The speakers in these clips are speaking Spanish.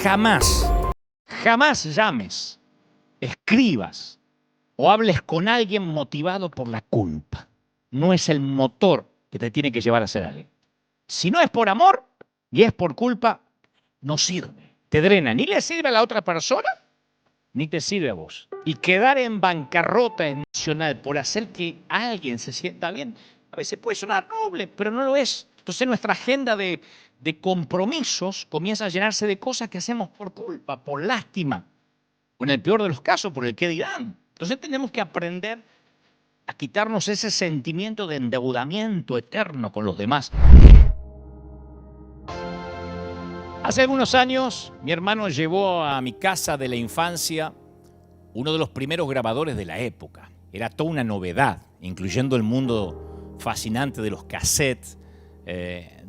Jamás llames, escribas o hables con alguien motivado por la culpa. No es el motor que te tiene que llevar a ser alguien. Si no es por amor y es por culpa, no sirve. Te drena, ni le sirve a la otra persona, ni te sirve a vos. Y quedar en bancarrota emocional por hacer que alguien se sienta bien, a veces puede sonar noble, pero no lo es. Entonces nuestra agenda de compromisos comienza a llenarse de cosas que hacemos por culpa, por lástima, o en el peor de los casos, por el qué dirán. Entonces tenemos que aprender a quitarnos ese sentimiento de endeudamiento eterno con los demás. Hace algunos años, mi hermano llevó a mi casa de la infancia uno de los primeros grabadores de la época. Era toda una novedad, incluyendo el mundo fascinante de los cassettes,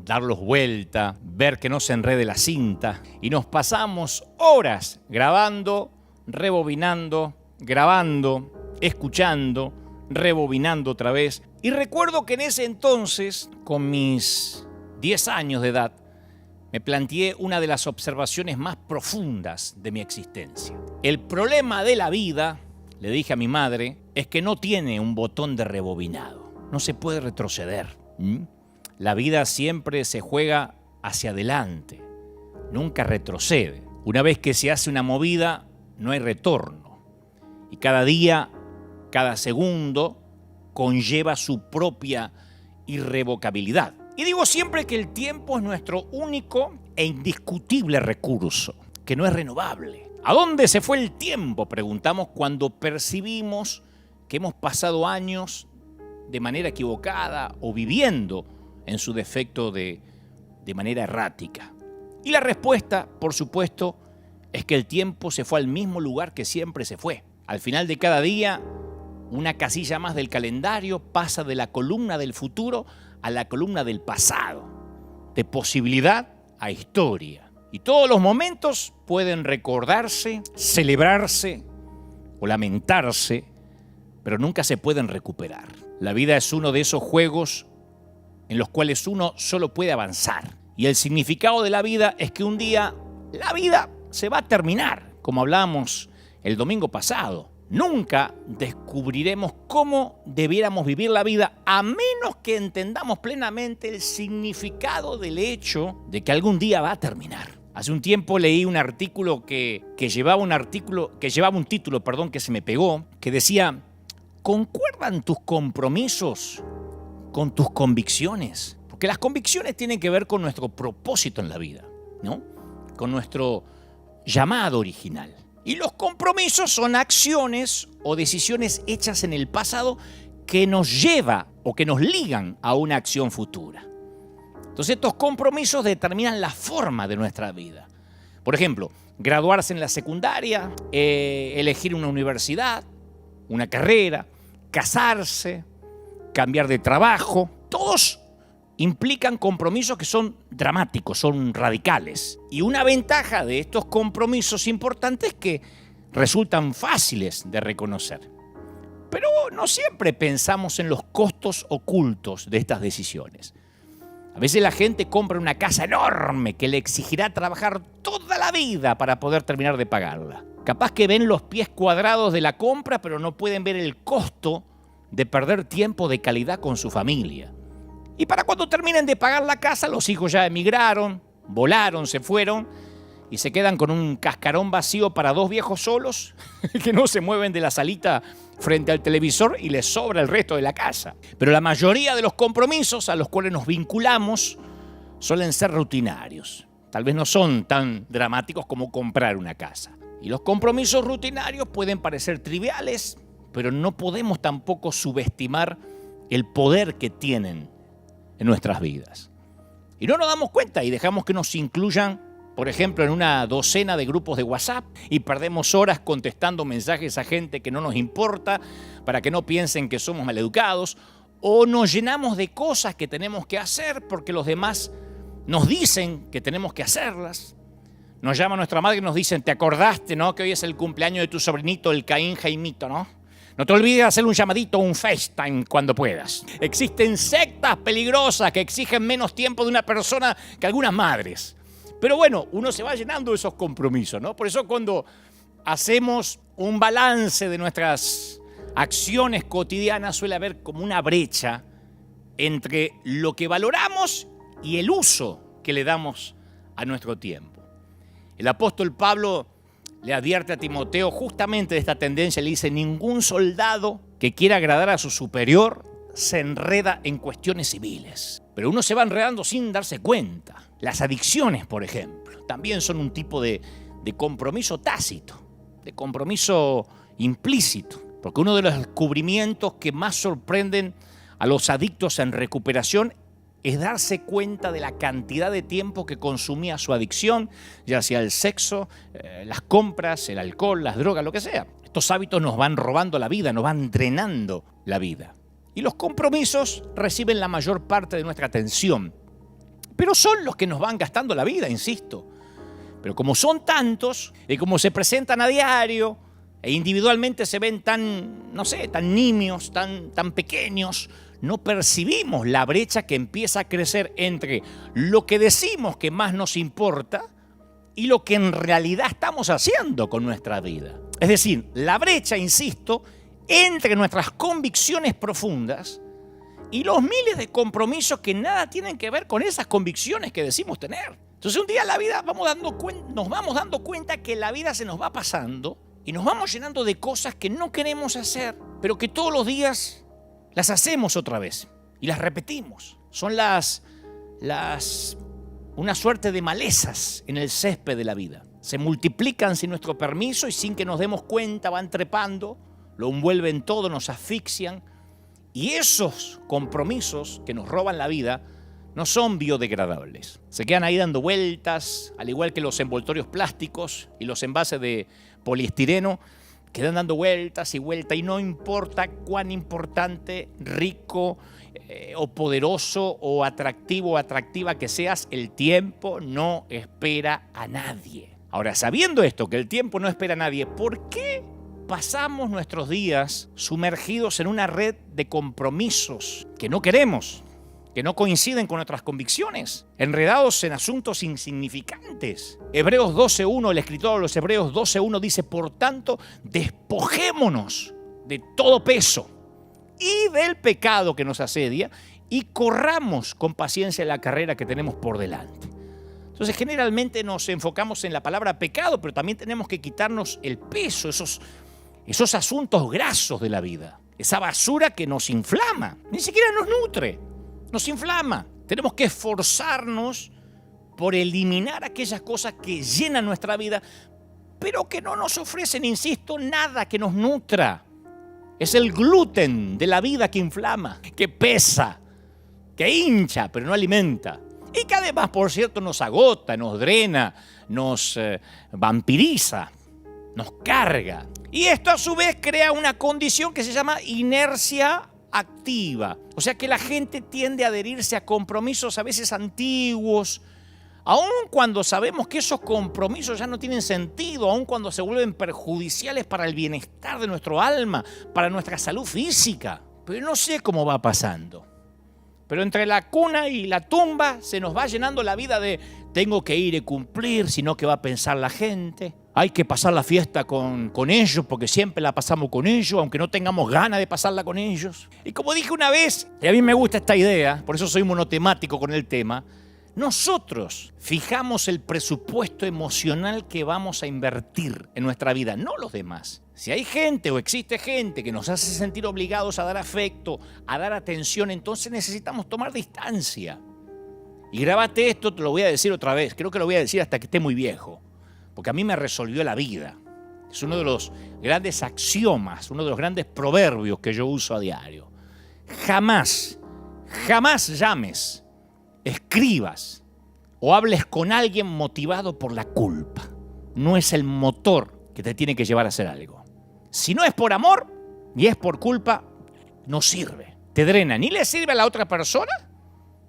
darlos vuelta, ver que no se enrede la cinta. Y nos pasamos horas grabando, rebobinando, grabando, escuchando, rebobinando otra vez. Y recuerdo que en ese entonces, con mis 10 años de edad, me planteé una de las observaciones más profundas de mi existencia. El problema de la vida, le dije a mi madre, es que no tiene un botón de rebobinado. No se puede retroceder. La vida siempre se juega hacia adelante, nunca retrocede. Una vez que se hace una movida, no hay retorno. Y cada día, cada segundo, conlleva su propia irrevocabilidad. Y digo siempre que el tiempo es nuestro único e indiscutible recurso, que no es renovable. ¿A dónde se fue el tiempo?, preguntamos cuando percibimos que hemos pasado años de manera equivocada o viviendo, en su defecto, de manera errática. Y la respuesta, por supuesto, es que el tiempo se fue al mismo lugar que siempre se fue. Al final de cada día, una casilla más del calendario pasa de la columna del futuro a la columna del pasado, de posibilidad a historia. Y todos los momentos pueden recordarse, celebrarse o lamentarse, pero nunca se pueden recuperar. La vida es uno de esos juegos en los cuales uno solo puede avanzar. Y el significado de la vida es que un día la vida se va a terminar, como hablábamos el domingo pasado. Nunca descubriremos cómo debiéramos vivir la vida a menos que entendamos plenamente el significado del hecho de que algún día va a terminar. Hace un tiempo leí un artículo que llevaba un título que se me pegó, que decía: ¿concuerdan tus compromisos con tus convicciones? Porque las convicciones tienen que ver con nuestro propósito en la vida, ¿no? Con nuestro llamado original. Y los compromisos son acciones o decisiones hechas en el pasado que nos lleva o que nos ligan a una acción futura. Entonces estos compromisos determinan la forma de nuestra vida. Por ejemplo, graduarse en la secundaria, elegir una universidad, una carrera, casarse, cambiar de trabajo. Todos implican compromisos que son dramáticos, son radicales. Y una ventaja de estos compromisos importantes es que resultan fáciles de reconocer. Pero no siempre pensamos en los costos ocultos de estas decisiones. A veces la gente compra una casa enorme que le exigirá trabajar toda la vida para poder terminar de pagarla. Capaz que ven los pies cuadrados de la compra, pero no pueden ver el costo de perder tiempo de calidad con su familia. Y para cuando terminen de pagar la casa, los hijos ya emigraron, volaron, se fueron y se quedan con un cascarón vacío para dos viejos solos que no se mueven de la salita frente al televisor y les sobra el resto de la casa. Pero la mayoría de los compromisos a los cuales nos vinculamos suelen ser rutinarios. Tal vez no son tan dramáticos como comprar una casa. Y los compromisos rutinarios pueden parecer triviales, pero no podemos tampoco subestimar el poder que tienen en nuestras vidas. Y no nos damos cuenta y dejamos que nos incluyan, por ejemplo, en una docena de grupos de WhatsApp y perdemos horas contestando mensajes a gente que no nos importa para que no piensen que somos maleducados, o nos llenamos de cosas que tenemos que hacer porque los demás nos dicen que tenemos que hacerlas. Nos llama nuestra madre y nos dicen: ¿te acordaste, no, que hoy es el cumpleaños de tu sobrinito, el Caín Jaimito, no? No te olvides de hacer un llamadito o un FaceTime cuando puedas. Existen sectas peligrosas que exigen menos tiempo de una persona que algunas madres. Pero bueno, uno se va llenando de esos compromisos, ¿no? Por eso cuando hacemos un balance de nuestras acciones cotidianas suele haber como una brecha entre lo que valoramos y el uso que le damos a nuestro tiempo. El apóstol Pablo le advierte a Timoteo justamente de esta tendencia. Le dice: ningún soldado que quiera agradar a su superior se enreda en cuestiones civiles. Pero uno se va enredando sin darse cuenta. Las adicciones, por ejemplo, también son un tipo de compromiso tácito, de compromiso implícito. Porque uno de los descubrimientos que más sorprenden a los adictos en recuperación es darse cuenta de la cantidad de tiempo que consumía su adicción, ya sea el sexo, las compras, el alcohol, las drogas, lo que sea. Estos hábitos nos van robando la vida, nos van drenando la vida. Y los compromisos reciben la mayor parte de nuestra atención, pero son los que nos van gastando la vida, insisto. Pero como son tantos y como se presentan a diario e individualmente se ven tan nimios, tan pequeños, no percibimos la brecha que empieza a crecer entre lo que decimos que más nos importa y lo que en realidad estamos haciendo con nuestra vida. Es decir, la brecha, insisto, entre nuestras convicciones profundas y los miles de compromisos que nada tienen que ver con esas convicciones que decimos tener. Entonces un día en la vida nos vamos dando cuenta que la vida se nos va pasando y nos vamos llenando de cosas que no queremos hacer, pero que todos los días las hacemos otra vez y las repetimos. Son una suerte de malezas en el césped de la vida. Se multiplican sin nuestro permiso y sin que nos demos cuenta van trepando, lo envuelven todo, nos asfixian. Y esos compromisos que nos roban la vida no son biodegradables. Se quedan ahí dando vueltas, al igual que los envoltorios plásticos y los envases de poliestireno, quedan dando vueltas y vueltas, y no importa cuán importante, rico o poderoso o atractivo o atractiva que seas, el tiempo no espera a nadie. Ahora, sabiendo esto, que el tiempo no espera a nadie, ¿por qué pasamos nuestros días sumergidos en una red de compromisos que no queremos, que no coinciden con nuestras convicciones, enredados en asuntos insignificantes? Hebreos 12.1, el escritor de los Hebreos 12.1 dice: por tanto, despojémonos de todo peso y del pecado que nos asedia y corramos con paciencia la carrera que tenemos por delante. Entonces, generalmente nos enfocamos en la palabra pecado, pero también tenemos que quitarnos el peso, esos asuntos grasos de la vida, esa basura que nos inflama, ni siquiera nos nutre, nos inflama. Tenemos que esforzarnos por eliminar aquellas cosas que llenan nuestra vida, pero que no nos ofrecen, insisto, nada que nos nutra. Es el gluten de la vida que inflama, que pesa, que hincha, pero no alimenta. Y que además, por cierto, nos agota, nos drena, nos vampiriza, nos carga. Y esto a su vez crea una condición que se llama inercia activa. O sea que la gente tiende a adherirse a compromisos a veces antiguos, aun cuando sabemos que esos compromisos ya no tienen sentido, aun cuando se vuelven perjudiciales para el bienestar de nuestro alma, para nuestra salud física. Pero no sé cómo va pasando. Pero entre la cuna y la tumba se nos va llenando la vida de tengo que ir y cumplir, sino que va a pensar la gente. Hay que pasar la fiesta con ellos porque siempre la pasamos con ellos, aunque no tengamos ganas de pasarla con ellos. Y como dije una vez, y a mí me gusta esta idea, por eso soy monotemático con el tema, nosotros fijamos el presupuesto emocional que vamos a invertir en nuestra vida, no los demás. Si hay gente o existe gente que nos hace sentir obligados a dar afecto, a dar atención, entonces necesitamos tomar distancia. Y grábate esto, te lo voy a decir otra vez, creo que lo voy a decir hasta que esté muy viejo, porque a mí me resolvió la vida. Es uno de los grandes axiomas, uno de los grandes proverbios que yo uso a diario. Jamás llames, escribas o hables con alguien motivado por la culpa. No es el motor que te tiene que llevar a hacer algo. Si no es por amor y es por culpa, no sirve. Te drena, ni le sirve a la otra persona,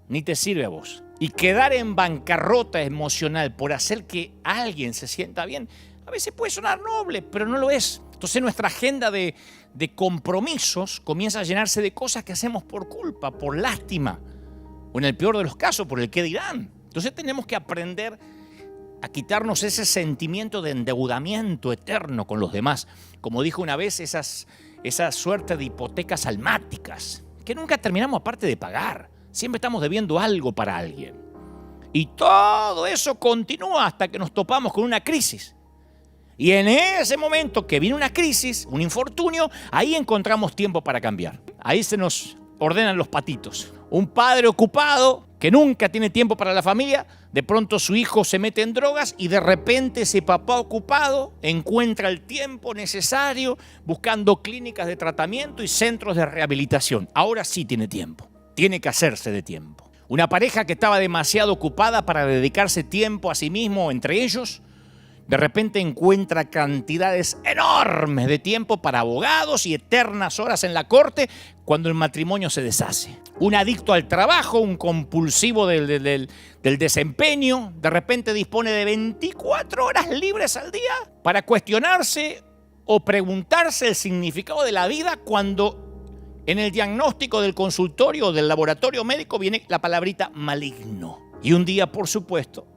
ni te sirve a vos. Y quedar en bancarrota emocional por hacer que alguien se sienta bien, a veces puede sonar noble, pero no lo es. Entonces nuestra agenda de compromisos comienza a llenarse de cosas que hacemos por culpa, por lástima, o en el peor de los casos, por el qué dirán. Entonces tenemos que aprender a quitarnos ese sentimiento de endeudamiento eterno con los demás. Como dijo una vez, esa suerte de hipotecas almáticas, que nunca terminamos aparte de pagar. Siempre estamos debiendo algo para alguien. Y todo eso continúa hasta que nos topamos con una crisis. Y en ese momento que viene una crisis, un infortunio, ahí encontramos tiempo para cambiar. Ahí se nos ordenan los patitos. Un padre ocupado que nunca tiene tiempo para la familia, de pronto su hijo se mete en drogas y de repente ese papá ocupado encuentra el tiempo necesario buscando clínicas de tratamiento y centros de rehabilitación. Ahora sí tiene tiempo, tiene que hacerse de tiempo. Una pareja que estaba demasiado ocupada para dedicarse tiempo a sí mismo entre ellos, de repente encuentra cantidades enormes de tiempo para abogados y eternas horas en la corte cuando el matrimonio se deshace. Un adicto al trabajo, un compulsivo del desempeño, de repente dispone de 24 horas libres al día para cuestionarse o preguntarse el significado de la vida cuando en el diagnóstico del consultorio o del laboratorio médico viene la palabrita maligno. Y un día, por supuesto,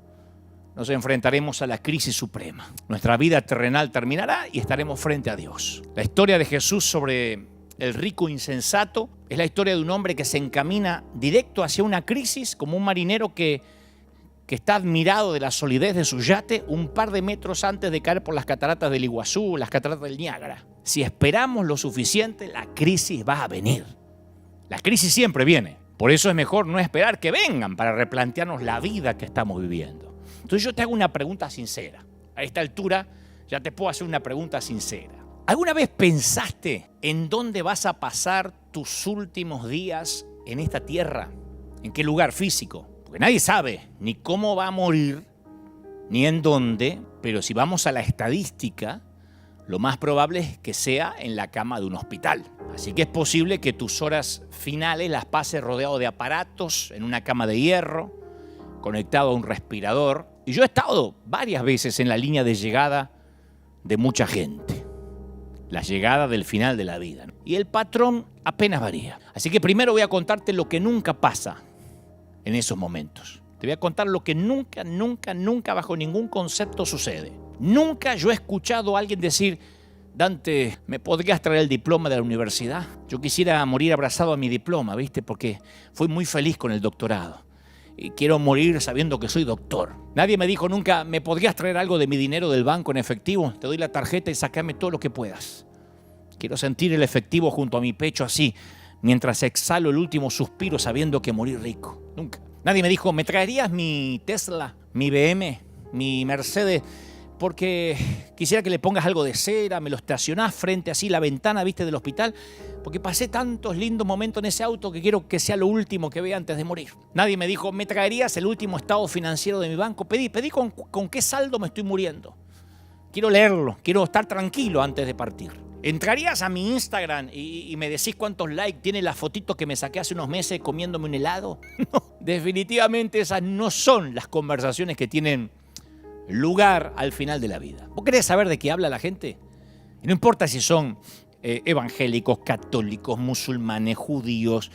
nos enfrentaremos a la crisis suprema. Nuestra vida terrenal terminará y estaremos frente a Dios. La historia de Jesús sobre el rico insensato es la historia de un hombre que se encamina directo hacia una crisis, como un marinero que está admirado de la solidez de su yate un par de metros antes de caer por las cataratas del Iguazú, las cataratas del Niágara. Si esperamos lo suficiente, la crisis va a venir. La crisis siempre viene. Por eso es mejor no esperar que vengan para replantearnos la vida que estamos viviendo. Entonces yo te hago una pregunta sincera. A esta altura ya te puedo hacer una pregunta sincera. ¿Alguna vez pensaste en dónde vas a pasar tus últimos días en esta tierra? ¿En qué lugar físico? Porque nadie sabe ni cómo va a morir, ni en dónde, pero si vamos a la estadística, lo más probable es que sea en la cama de un hospital. Así que es posible que tus horas finales las pases rodeado de aparatos, en una cama de hierro, conectado a un respirador. Y yo he estado varias veces en la línea de llegada de mucha gente. La llegada del final de la vida. Y el patrón apenas varía. Así que primero voy a contarte lo que nunca pasa en esos momentos. Te voy a contar lo que nunca, bajo ningún concepto sucede. Nunca yo he escuchado a alguien decir: Dante, ¿me podrías traer el diploma de la universidad? Yo quisiera morir abrazado a mi diploma, ¿viste? Porque fui muy feliz con el doctorado. Y quiero morir sabiendo que soy doctor. Nadie me dijo nunca: ¿me podrías traer algo de mi dinero del banco en efectivo? Te doy la tarjeta y sácame todo lo que puedas. Quiero sentir el efectivo junto a mi pecho así, mientras exhalo el último suspiro sabiendo que morí rico. Nunca. Nadie me dijo: ¿me traerías mi Tesla, mi BM, mi Mercedes? Porque quisiera que le pongas algo de cera, me lo estacionás frente así la ventana, ¿viste?, del hospital, porque pasé tantos lindos momentos en ese auto que quiero que sea lo último que vea antes de morir. Nadie me dijo: ¿me traerías el último estado financiero de mi banco? Pedí con qué saldo me estoy muriendo. Quiero leerlo, quiero estar tranquilo antes de partir. ¿Entrarías a mi Instagram y me decís cuántos likes tiene la fotito que me saqué hace unos meses comiéndome un helado? No, definitivamente esas no son las conversaciones que tienen lugar al final de la vida. ¿Vos querés saber de qué habla la gente? Y no importa si son evangélicos, católicos, musulmanes, judíos,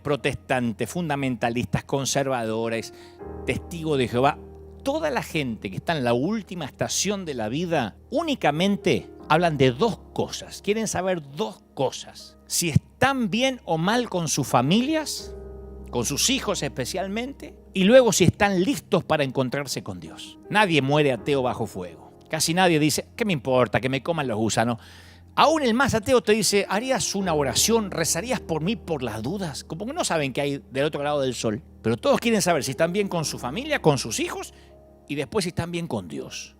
protestantes, fundamentalistas, conservadores, testigos de Jehová. Toda la gente que está en la última estación de la vida únicamente hablan de dos cosas. Quieren saber dos cosas: si están bien o mal con sus familias, con sus hijos especialmente, y luego si están listos para encontrarse con Dios. Nadie muere ateo bajo fuego. Casi nadie dice: ¿qué me importa que me coman los gusanos? Aún el más ateo te dice: ¿harías una oración? ¿Rezarías por mí por las dudas? Como que no saben qué hay del otro lado del sol. Pero todos quieren saber si están bien con su familia, con sus hijos, y después si están bien con Dios.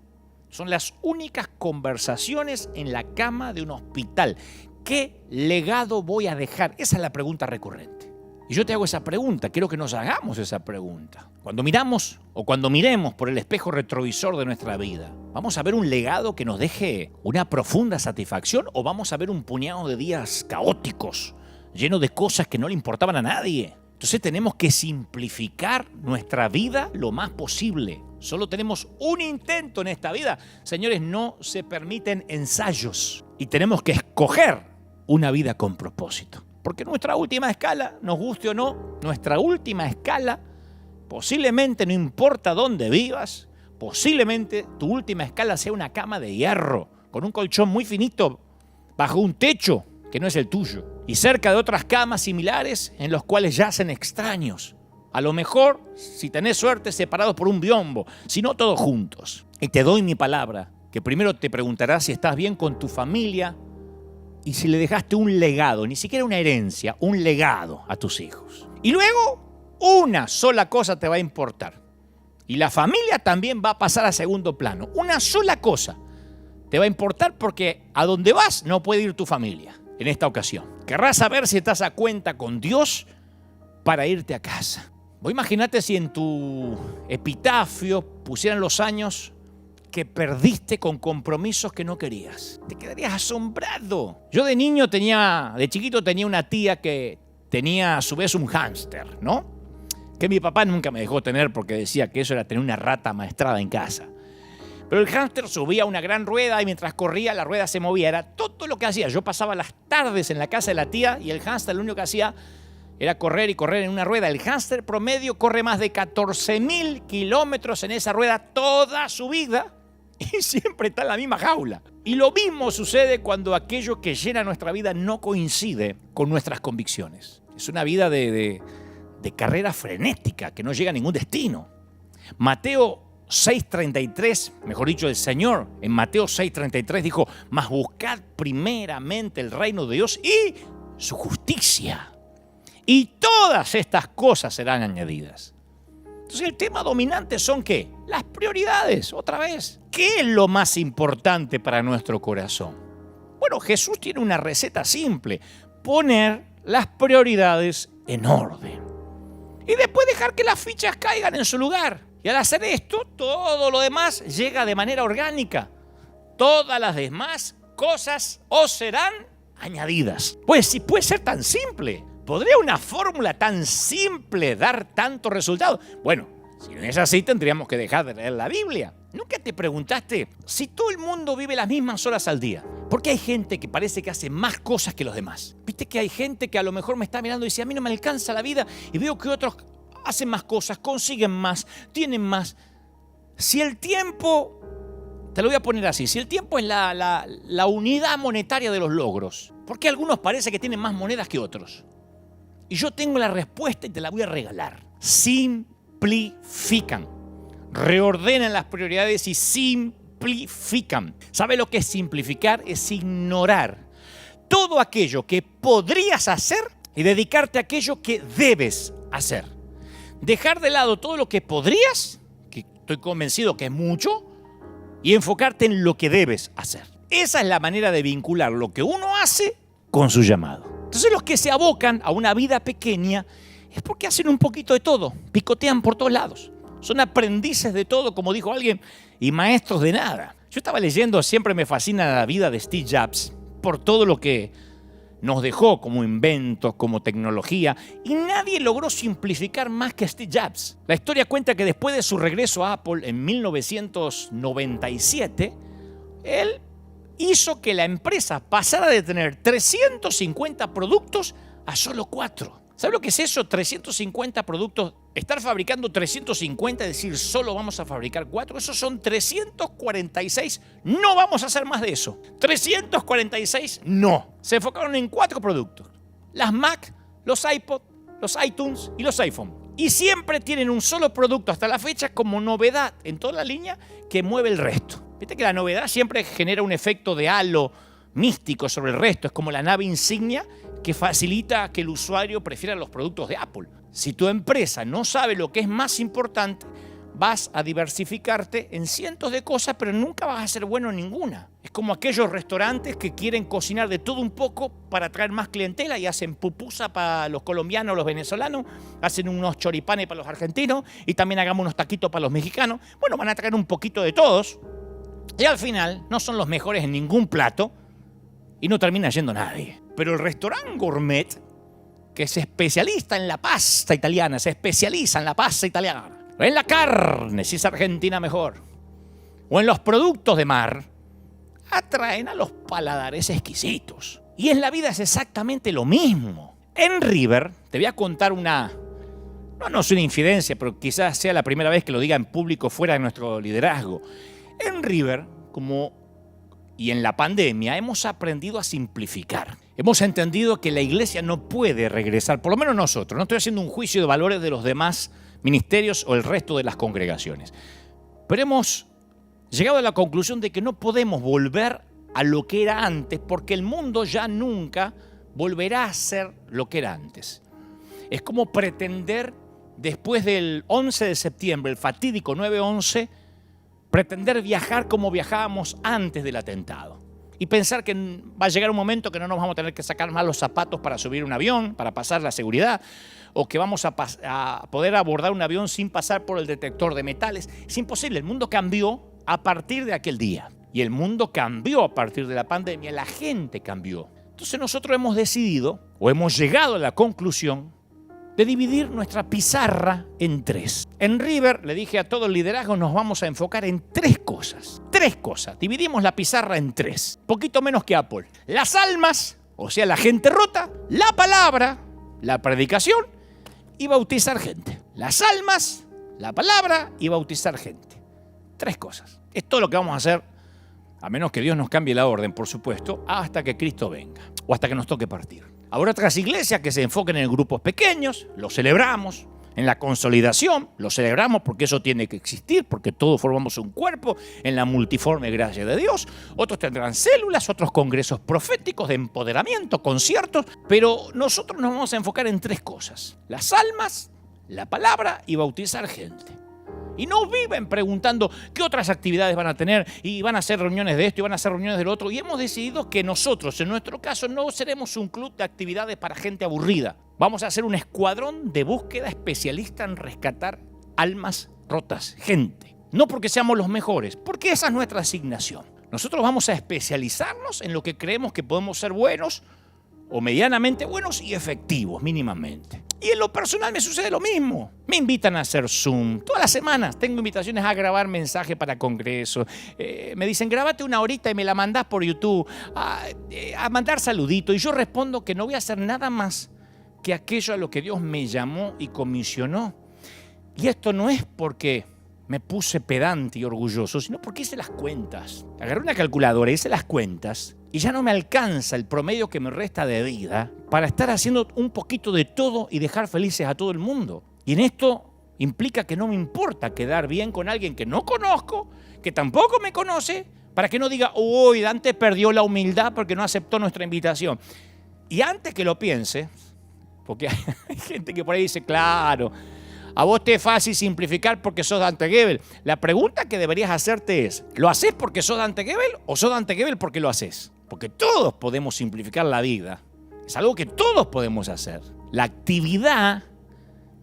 Son las únicas conversaciones en la cama de un hospital. ¿Qué legado voy a dejar? Esa es la pregunta recurrente. Y yo te hago esa pregunta, quiero que nos hagamos esa pregunta. Cuando miramos o cuando miremos por el espejo retrovisor de nuestra vida, ¿vamos a ver un legado que nos deje una profunda satisfacción o vamos a ver un puñado de días caóticos, llenos de cosas que no le importaban a nadie? Entonces tenemos que simplificar nuestra vida lo más posible. Solo tenemos un intento en esta vida. Señores, no se permiten ensayos y tenemos que escoger una vida con propósito. Porque nuestra última escala, nos guste o no, nuestra última escala, posiblemente no importa dónde vivas, posiblemente tu última escala sea una cama de hierro, con un colchón muy finito, bajo un techo que no es el tuyo, y cerca de otras camas similares en los cuales yacen extraños. A lo mejor, si tenés suerte, separados por un biombo, si no todos juntos. Y te doy mi palabra, que primero te preguntarás si estás bien con tu familia y si le dejaste un legado, ni siquiera una herencia, un legado a tus hijos. Y luego, una sola cosa te va a importar. Y la familia también va a pasar a segundo plano. Una sola cosa te va a importar porque a donde vas no puede ir tu familia en esta ocasión. Querrás saber si estás a cuenta con Dios para irte a casa. Vos imaginate si en tu epitafio pusieran los años que perdiste con compromisos que no querías. Te quedarías asombrado. Yo de chiquito tenía una tía que tenía a su vez un hámster, ¿no? Que mi papá nunca me dejó tener porque decía que eso era tener una rata maestrada en casa. Pero el hámster subía a una gran rueda y mientras corría la rueda se movía. Era todo lo que hacía. Yo pasaba las tardes en la casa de la tía y el hámster lo único que hacía era correr y correr en una rueda. El hámster promedio corre más de 14.000 kilómetros en esa rueda toda su vida y siempre está en la misma jaula. Y lo mismo sucede cuando aquello que llena nuestra vida no coincide con nuestras convicciones. Es una vida de carrera frenética que no llega a ningún destino. Mateo 6:33, mejor dicho, el Señor en Mateo 6:33 dijo: mas buscad primeramente el reino de Dios y su justicia, y todas estas cosas serán añadidas. Entonces el tema dominante son ¿qué? Las prioridades, otra vez. ¿Qué es lo más importante para nuestro corazón? Bueno, Jesús tiene una receta simple: poner las prioridades en orden y después dejar que las fichas caigan en su lugar. Y al hacer esto, todo lo demás llega de manera orgánica. Todas las demás cosas os serán añadidas. Pues si puede ser tan simple, ¿podría una fórmula tan simple dar tanto resultado? Bueno, si no es así, tendríamos que dejar de leer la Biblia. ¿Nunca te preguntaste si todo el mundo vive las mismas horas al día? ¿Por qué hay gente que parece que hace más cosas que los demás? Viste que hay gente que a lo mejor me está mirando y dice: a mí no me alcanza la vida, y veo que otros hacen más cosas, consiguen más, tienen más. Si el tiempo, te lo voy a poner así, si el tiempo es la unidad monetaria de los logros, ¿por qué algunos parece que tienen más monedas que otros? Y yo tengo la respuesta y te la voy a regalar. Simplifican, reordenan las prioridades y simplifican. ¿Sabe lo que es simplificar? Es ignorar todo aquello que podrías hacer y dedicarte a aquello que debes hacer. Dejar de lado todo lo que podrías, que estoy convencido que es mucho, y enfocarte en lo que debes hacer. Esa es la manera de vincular lo que uno hace con su llamado. Entonces los que se abocan a una vida pequeña es porque hacen un poquito de todo, picotean por todos lados. Son aprendices de todo, como dijo alguien, y maestros de nada. Yo estaba leyendo, siempre me fascina la vida de Steve Jobs, por todo lo que nos dejó como inventos, como tecnología, y nadie logró simplificar más que Steve Jobs. La historia cuenta que después de su regreso a Apple en 1997, él hizo que la empresa pasara de tener 350 productos a solo 4. ¿Sabe lo que es eso? 350 productos. Estar fabricando 350, es decir, solo vamos a fabricar 4. Esos son 346. No vamos a hacer más de eso. 346, no. Se enfocaron en 4 productos. Las Mac, los iPod, los iTunes y los iPhone. Y siempre tienen un solo producto hasta la fecha como novedad en toda la línea que mueve el resto. Viste que la novedad siempre genera un efecto de halo místico sobre el resto. Es como la nave insignia que facilita que el usuario prefiera los productos de Apple. Si tu empresa no sabe lo que es más importante, vas a diversificarte en cientos de cosas, pero nunca vas a ser bueno en ninguna. Es como aquellos restaurantes que quieren cocinar de todo un poco para atraer más clientela y hacen pupusa para los colombianos, los venezolanos, hacen unos choripanes para los argentinos y también hagamos unos taquitos para los mexicanos. Bueno, van a traer un poquito de todos y al final no son los mejores en ningún plato y no termina yendo nadie. Pero el restaurante gourmet, que es especialista en la pasta italiana, se especializa en la pasta italiana, en la carne, si es argentina mejor, o en los productos de mar, atraen a los paladares exquisitos. Y en la vida es exactamente lo mismo. En River, te voy a contar una No es una infidencia, pero quizás sea la primera vez que lo diga en público fuera de nuestro liderazgo. En River, y en la pandemia, hemos aprendido a simplificar. Hemos entendido que la iglesia no puede regresar, por lo menos nosotros. No estoy haciendo un juicio de valores de los demás ministerios o el resto de las congregaciones. Pero hemos llegado a la conclusión de que no podemos volver a lo que era antes, porque el mundo ya nunca volverá a ser lo que era antes. Es como pretender, después del 11 de septiembre, el fatídico 9/11, pretender viajar como viajábamos antes del atentado. Y pensar que va a llegar un momento que no nos vamos a tener que sacar más los zapatos para subir un avión, para pasar la seguridad, o que vamos a poder abordar un avión sin pasar por el detector de metales. Es imposible, el mundo cambió a partir de aquel día. Y el mundo cambió a partir de la pandemia, la gente cambió. Entonces nosotros hemos decidido, o hemos llegado a la conclusión, de dividir nuestra pizarra en 3. En River, le dije a todo el liderazgo, nos vamos a enfocar en 3 cosas. 3 cosas. Dividimos la pizarra en 3. Poquito menos que Apple. Las almas, o sea, la gente rota, la palabra, la predicación y bautizar gente. Las almas, la palabra y bautizar gente. 3 cosas. Es todo lo que vamos a hacer, a menos que Dios nos cambie la orden, por supuesto, hasta que Cristo venga o hasta que nos toque partir. Habrá otras iglesias que se enfoquen en grupos pequeños, lo celebramos. En la consolidación, lo celebramos porque eso tiene que existir, porque todos formamos un cuerpo en la multiforme gracia de Dios. Otros tendrán células, otros congresos proféticos de empoderamiento, conciertos. Pero nosotros nos vamos a enfocar en 3 cosas: las almas, la palabra y bautizar gente. Y no viven preguntando qué otras actividades van a tener y van a hacer reuniones de esto y van a hacer reuniones del otro. Y hemos decidido que nosotros, en nuestro caso, no seremos un club de actividades para gente aburrida. Vamos a ser un escuadrón de búsqueda especialista en rescatar almas rotas, gente. No porque seamos los mejores, porque esa es nuestra asignación. Nosotros vamos a especializarnos en lo que creemos que podemos ser buenos o medianamente buenos y efectivos, mínimamente. Y en lo personal me sucede lo mismo. Me invitan a hacer Zoom. Todas las semanas tengo invitaciones a grabar mensajes para congresos. Me dicen, grábate una horita y me la mandás por YouTube. A mandar saluditos. Y yo respondo que no voy a hacer nada más que aquello a lo que Dios me llamó y comisionó. Y esto no es porque me puse pedante y orgulloso, sino porque hice las cuentas. Agarré una calculadora, hice las cuentas y ya no me alcanza el promedio que me resta de vida para estar haciendo un poquito de todo y dejar felices a todo el mundo. Y en esto implica que no me importa quedar bien con alguien que no conozco, que tampoco me conoce, para que no diga, uy, Dante perdió la humildad porque no aceptó nuestra invitación. Y antes que lo piense, porque hay gente que por ahí dice, claro, a vos te es fácil simplificar porque sos Dante Gebel. La pregunta que deberías hacerte es, ¿lo haces porque sos Dante Gebel o sos Dante Gebel porque lo haces? Porque todos podemos simplificar la vida. Es algo que todos podemos hacer. La actividad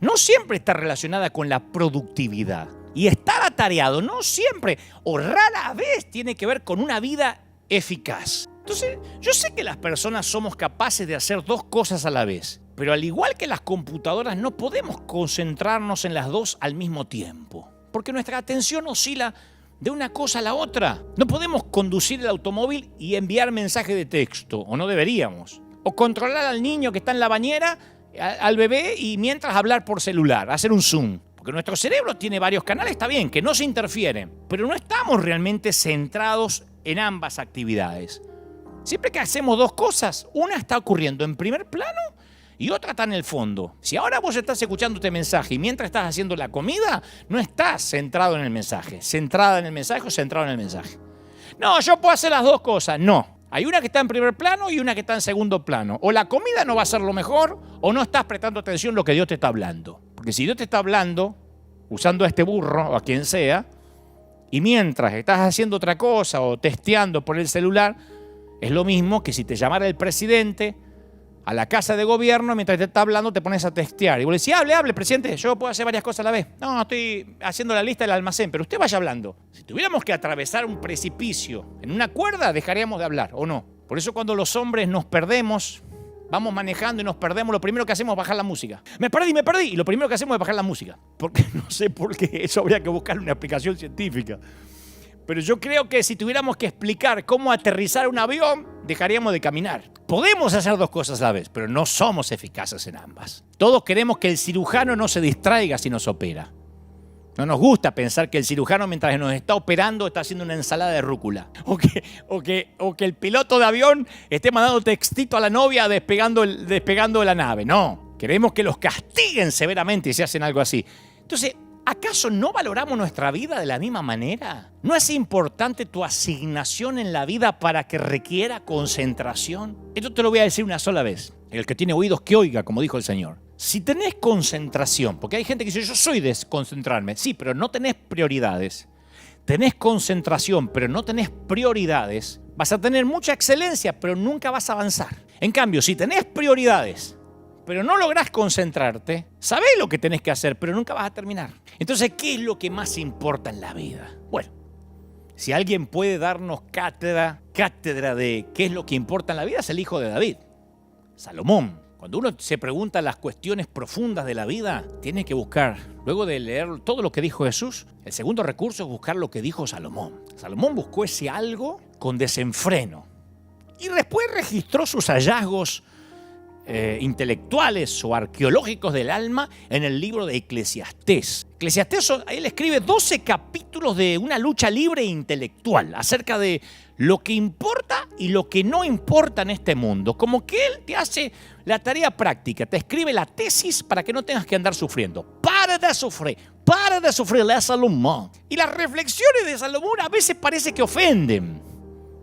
no siempre está relacionada con la productividad. Y estar atareado no siempre o rara vez tiene que ver con una vida eficaz. Entonces, yo sé que las personas somos capaces de hacer 2 cosas a la vez. Pero al igual que las computadoras, no podemos concentrarnos en las 2 al mismo tiempo. Porque nuestra atención oscila de una cosa a la otra. No podemos conducir el automóvil y enviar mensaje de texto, o no deberíamos. O controlar al niño que está en la bañera, al bebé, y mientras hablar por celular, hacer un Zoom. Porque nuestro cerebro tiene varios canales, está bien, que no se interfieren. Pero no estamos realmente centrados en ambas actividades. Siempre que hacemos 2 cosas, una está ocurriendo en primer plano y otra está en el fondo. Si ahora vos estás escuchando este mensaje y mientras estás haciendo la comida, no estás centrado en el mensaje, centrada en el mensaje o centrado en el mensaje. No, yo puedo hacer las 2 cosas. No. Hay una que está en primer plano y una que está en segundo plano. O la comida no va a ser lo mejor o no estás prestando atención a lo que Dios te está hablando. Porque si Dios te está hablando, usando a este burro o a quien sea, y mientras estás haciendo otra cosa o testeando por el celular, es lo mismo que si te llamara el presidente a la casa de gobierno, mientras te está hablando te pones a testear. Y vos le decís, hable, presidente, yo puedo hacer varias cosas a la vez. No, estoy haciendo la lista del almacén, pero usted vaya hablando. Si tuviéramos que atravesar un precipicio en una cuerda, dejaríamos de hablar, ¿o no? Por eso cuando los hombres nos perdemos, vamos manejando y nos perdemos, lo primero que hacemos es bajar la música. Me perdí. Y lo primero que hacemos es bajar la música. Porque no sé por qué, eso habría que buscar una explicación científica. Pero yo creo que si tuviéramos que explicar cómo aterrizar un avión, dejaríamos de caminar. podemos hacer dos cosas a la vez, pero no somos eficaces en ambas. Todos queremos que el cirujano no se distraiga si nos opera. No nos gusta pensar que el cirujano, mientras nos está operando, está haciendo una ensalada de rúcula. O que el piloto de avión esté mandando textito a la novia despegando de la nave. No, queremos que los castiguen severamente si hacen algo así. Entonces, ¿acaso no valoramos nuestra vida de la misma manera? ¿No es importante tu asignación en la vida para que requiera concentración? Esto te lo voy a decir una sola vez. El que tiene oídos que oiga, como dijo el Señor. Si tenés concentración, porque hay gente que dice, yo soy de concentrarme. Sí, pero no tenés prioridades. Tenés concentración, pero no tenés prioridades. Vas a tener mucha excelencia, pero nunca vas a avanzar. En cambio, si tenés prioridades, pero no lográs concentrarte, sabés lo que tenés que hacer, pero nunca vas a terminar. Entonces, ¿qué es lo que más importa en la vida? Bueno, si alguien puede darnos cátedra de qué es lo que importa en la vida, es el hijo de David, Salomón. Cuando uno se pregunta las cuestiones profundas de la vida, tiene que buscar, luego de leer todo lo que dijo Jesús, el segundo recurso es buscar lo que dijo Salomón. Salomón buscó ese algo con desenfreno y después registró sus hallazgos intelectuales o arqueológicos del alma en el libro de Eclesiastés. Eclesiastés, él escribe 12 capítulos de una lucha libre e intelectual acerca de lo que importa y lo que no importa en este mundo. Como que él te hace la tarea práctica, te escribe la tesis para que no tengas que andar sufriendo. Para de sufrir, la Salomón. Y las reflexiones de Salomón a veces parece que ofenden,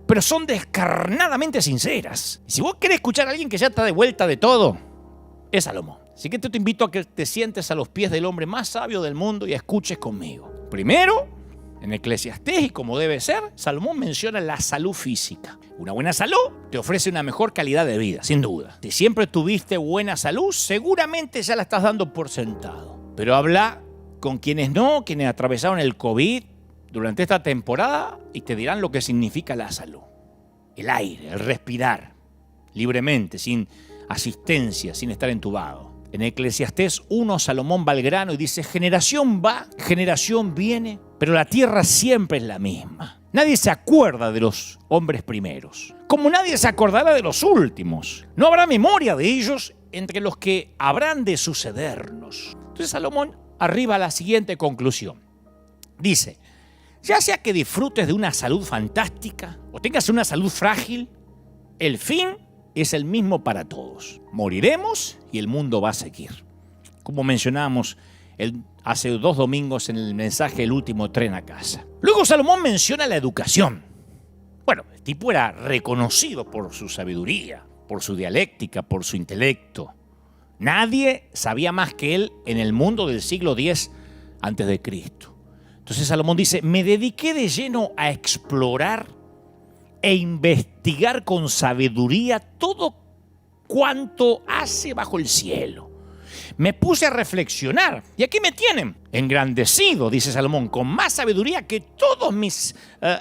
pero son descarnadamente sinceras. Y si vos querés escuchar a alguien que ya está de vuelta de todo, es Salomón. Así que te invito a que te sientes a los pies del hombre más sabio del mundo y escuches conmigo. Primero, en Eclesiastés, y como debe ser, Salomón menciona la salud física. Una buena salud te ofrece una mejor calidad de vida, sin duda. Si siempre tuviste buena salud, seguramente ya la estás dando por sentado. Pero habla con quienes atravesaron el COVID durante esta temporada y te dirán lo que significa la salud. El aire, el respirar libremente, sin asistencia, sin estar entubado. En Eclesiastés 1, Salomón va al grano y dice, generación va, generación viene, pero la tierra siempre es la misma. Nadie se acuerda de los hombres primeros, como nadie se acordará de los últimos. No habrá memoria de ellos entre los que habrán de sucedernos. Entonces Salomón arriba a la siguiente conclusión. Dice, ya sea que disfrutes de una salud fantástica o tengas una salud frágil, el fin es el mismo para todos. Moriremos y el mundo va a seguir. Como mencionábamos hace 2 domingos en el mensaje El último tren a casa. Luego Salomón menciona la educación. Bueno, el tipo era reconocido por su sabiduría, por su dialéctica, por su intelecto. Nadie sabía más que él en el mundo del siglo X antes de Cristo. Entonces Salomón dice, me dediqué de lleno a explorar e investigar con sabiduría todo cuanto hace bajo el cielo. Me puse a reflexionar y aquí me tienen, engrandecido, dice Salomón, con más sabiduría que todos mis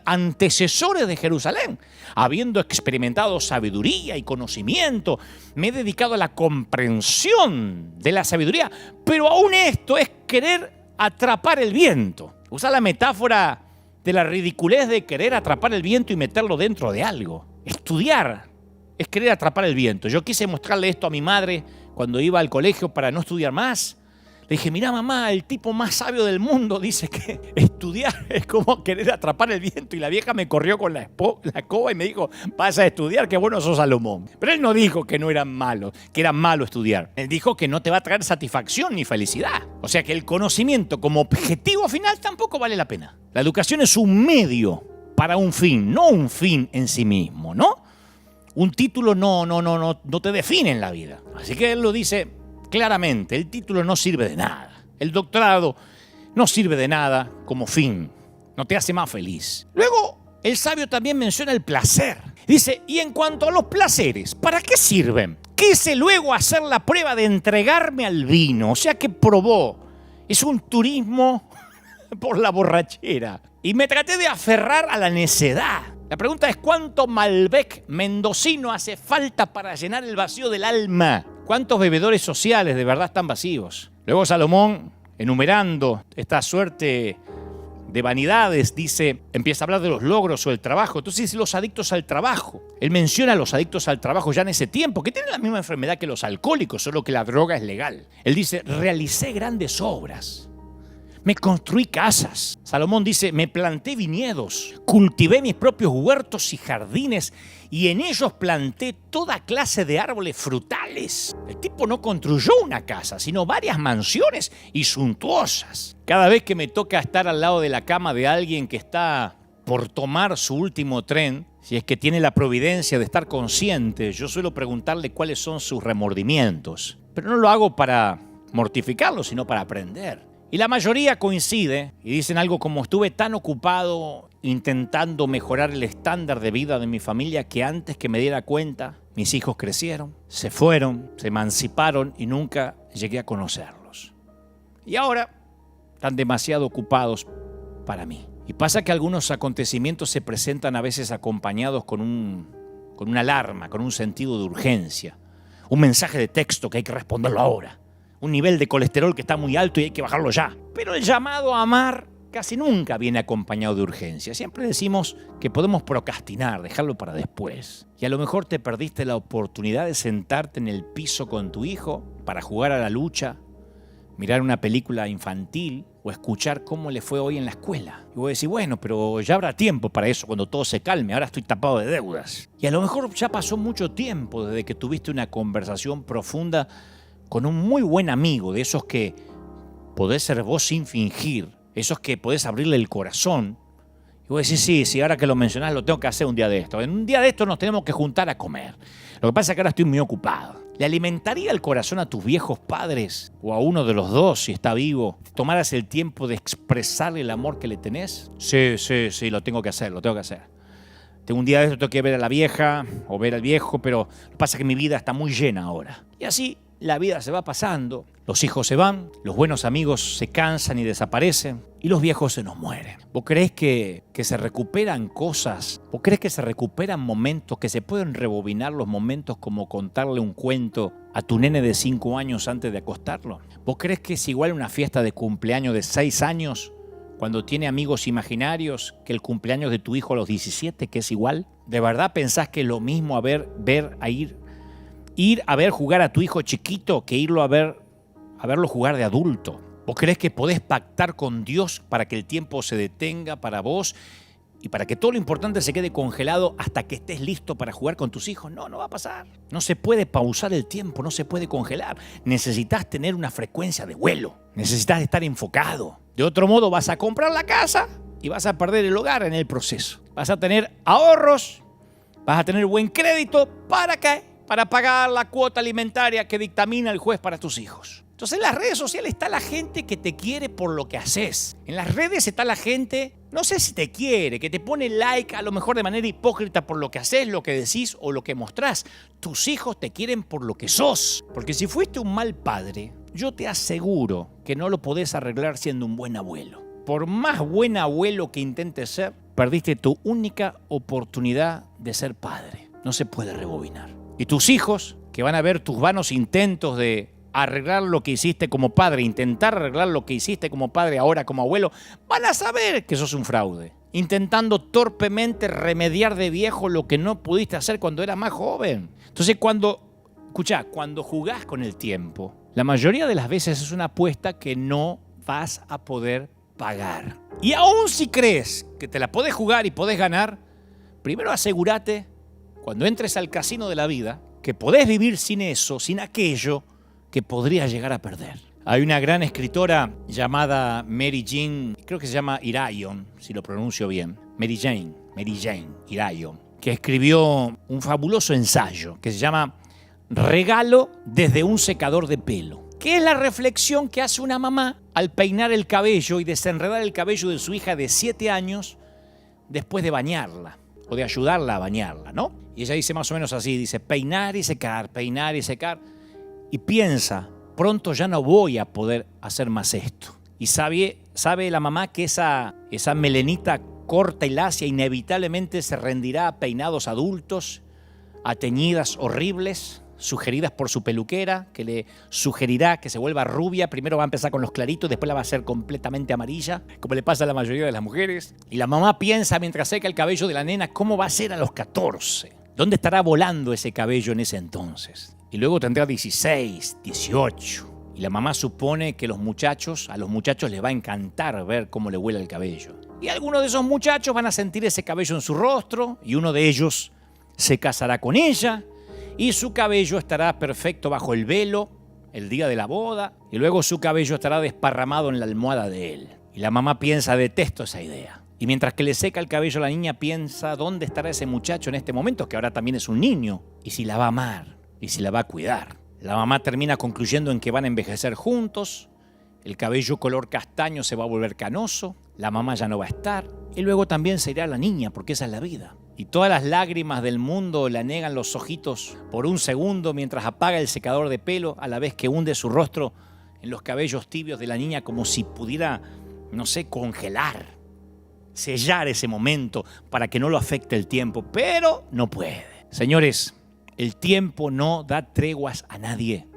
antecesores de Jerusalén. Habiendo experimentado sabiduría y conocimiento, me he dedicado a la comprensión de la sabiduría, pero aún esto es querer atrapar el viento. Usa la metáfora de la ridiculez de querer atrapar el viento y meterlo dentro de algo. Estudiar es querer atrapar el viento. Yo quise mostrarle esto a mi madre cuando iba al colegio para no estudiar más. Le dije, mira mamá, el tipo más sabio del mundo dice que estudiar es como querer atrapar el viento. Y la vieja me corrió con la escoba y me dijo, vas a estudiar, qué bueno sos Salomón. Pero él no dijo que no eran malos, que era malo estudiar. Él dijo que no te va a traer satisfacción ni felicidad. O sea que el conocimiento como objetivo final tampoco vale la pena. La educación es un medio para un fin, no un fin en sí mismo, ¿no? Un título no te define en la vida. Así que él lo dice claramente, el título no sirve de nada. El doctorado no sirve de nada como fin. No te hace más feliz. Luego, el sabio también menciona el placer. Dice, y en cuanto a los placeres, ¿para qué sirven? Quise luego hacer la prueba de entregarme al vino. O sea que probó. Es un turismo por la borrachera. Y me traté de aferrar a la necedad. La pregunta es, ¿cuánto Malbec mendocino hace falta para llenar el vacío del alma? ¿Cuántos bebedores sociales de verdad están vacíos? Luego Salomón, enumerando esta suerte de vanidades, dice, empieza a hablar de los logros o el trabajo. Entonces dice los adictos al trabajo. Él menciona a los adictos al trabajo ya en ese tiempo, que tienen la misma enfermedad que los alcohólicos, solo que la droga es legal. Él dice, realicé grandes obras. Me construí casas. Salomón dice, me planté viñedos, cultivé mis propios huertos y jardines y en ellos planté toda clase de árboles frutales. El tipo no construyó una casa, sino varias mansiones y suntuosas. Cada vez que me toca estar al lado de la cama de alguien que está por tomar su último tren, si es que tiene la providencia de estar consciente, yo suelo preguntarle cuáles son sus remordimientos. Pero no lo hago para mortificarlo, sino para aprender. Y la mayoría coincide y dicen algo como estuve tan ocupado intentando mejorar el estándar de vida de mi familia que antes que me diera cuenta, mis hijos crecieron, se fueron, se emanciparon y nunca llegué a conocerlos. Y ahora están demasiado ocupados para mí. Y pasa que algunos acontecimientos se presentan a veces acompañados con una alarma, con un sentido de urgencia, un mensaje de texto que hay que responderlo ahora. Un nivel de colesterol que está muy alto y hay que bajarlo ya. Pero el llamado a amar casi nunca viene acompañado de urgencia. Siempre decimos que podemos procrastinar, dejarlo para después. Y a lo mejor te perdiste la oportunidad de sentarte en el piso con tu hijo para jugar a la lucha, mirar una película infantil o escuchar cómo le fue hoy en la escuela. Y vos decís, bueno, pero ya habrá tiempo para eso cuando todo se calme, ahora estoy tapado de deudas. Y a lo mejor ya pasó mucho tiempo desde que tuviste una conversación profunda con un muy buen amigo, de esos que podés ser vos sin fingir, esos que podés abrirle el corazón. Y vos decís, sí, ahora que lo mencionás lo tengo que hacer un día de esto. En un día de esto nos tenemos que juntar a comer. Lo que pasa es que ahora estoy muy ocupado. ¿Le alimentaría el corazón a tus viejos padres o a uno de los dos si está vivo? ¿Tomaras el tiempo de expresarle el amor que le tenés? Sí, lo tengo que hacer. Tengo un día de esto, tengo que ver a la vieja o ver al viejo, pero lo que pasa es que mi vida está muy llena ahora. Y así la vida se va pasando, los hijos se van, los buenos amigos se cansan y desaparecen y los viejos se nos mueren. ¿Vos creés que se recuperan cosas? ¿Vos creés que se recuperan momentos, que se pueden rebobinar los momentos como contarle un cuento a tu nene de 5 años antes de acostarlo? ¿Vos creés que es igual una fiesta de cumpleaños de 6 años cuando tiene amigos imaginarios que el cumpleaños de tu hijo a los 17, que es igual? ¿De verdad pensás que es lo mismo ir a ver jugar a tu hijo chiquito que irlo a verlo jugar de adulto? ¿Vos creés que podés pactar con Dios para que el tiempo se detenga para vos y para que todo lo importante se quede congelado hasta que estés listo para jugar con tus hijos? No va a pasar. No se puede pausar el tiempo, no se puede congelar. Necesitas tener una frecuencia de vuelo. Necesitas estar enfocado. De otro modo vas a comprar la casa y vas a perder el hogar en el proceso. Vas a tener ahorros, vas a tener buen crédito. ¿Para qué? Para pagar la cuota alimentaria que dictamina el juez para tus hijos. Entonces en las redes sociales está la gente que te quiere por lo que haces. En las redes está la gente, no sé si te quiere, que te pone like a lo mejor de manera hipócrita por lo que haces, lo que decís o lo que mostrás. Tus hijos te quieren por lo que sos. Porque si fuiste un mal padre, yo te aseguro que no lo podés arreglar siendo un buen abuelo. Por más buen abuelo que intentes ser, perdiste tu única oportunidad de ser padre. No se puede rebobinar. Y tus hijos, que van a ver tus vanos intentos de arreglar lo que hiciste como padre, intentar arreglar lo que hiciste como padre ahora como abuelo, van a saber que sos un fraude, intentando torpemente remediar de viejo lo que no pudiste hacer cuando eras más joven. Entonces cuando jugás con el tiempo, la mayoría de las veces es una apuesta que no vas a poder pagar. Y aún si crees que te la podés jugar y podés ganar, primero asegúrate, cuando entres al casino de la vida, que podés vivir sin eso, sin aquello que podrías llegar a perder. Hay una gran escritora llamada Mary Jane, creo que se llama Irion, si lo pronuncio bien, Mary Jane Irion, que escribió un fabuloso ensayo que se llama Regalo desde un secador de pelo, que es la reflexión que hace una mamá al peinar el cabello y desenredar el cabello de su hija de 7 años después de bañarla o de ayudarla a bañarla, ¿no? Y ella dice más o menos así, dice peinar y secar, y piensa, pronto ya no voy a poder hacer más esto. Y sabe la mamá que esa melenita corta y lacia inevitablemente se rendirá a peinados adultos, a teñidas horribles, sugeridas por su peluquera, que le sugerirá que se vuelva rubia. Primero va a empezar con los claritos, después la va a hacer completamente amarilla, como le pasa a la mayoría de las mujeres. Y la mamá piensa mientras seca el cabello de la nena, ¿cómo va a ser a los 14? ¿Dónde estará volando ese cabello en ese entonces? Y luego tendrá 16, 18. Y la mamá supone que a los muchachos les va a encantar ver cómo le vuela el cabello. Y algunos de esos muchachos van a sentir ese cabello en su rostro y uno de ellos se casará con ella y su cabello estará perfecto bajo el velo el día de la boda y luego su cabello estará desparramado en la almohada de él. Y la mamá piensa, detesto esa idea. Y mientras que le seca el cabello a la niña piensa, ¿dónde estará ese muchacho en este momento? Que ahora también es un niño. Y si la va a amar, y si la va a cuidar. La mamá termina concluyendo en que van a envejecer juntos. El cabello color castaño se va a volver canoso. La mamá ya no va a estar. Y luego también se irá la niña, porque esa es la vida. Y todas las lágrimas del mundo le anegan los ojitos por un segundo mientras apaga el secador de pelo a la vez que hunde su rostro en los cabellos tibios de la niña como si pudiera, no sé, congelar, sellar ese momento para que no lo afecte el tiempo, pero no puede. Señores, el tiempo no da treguas a nadie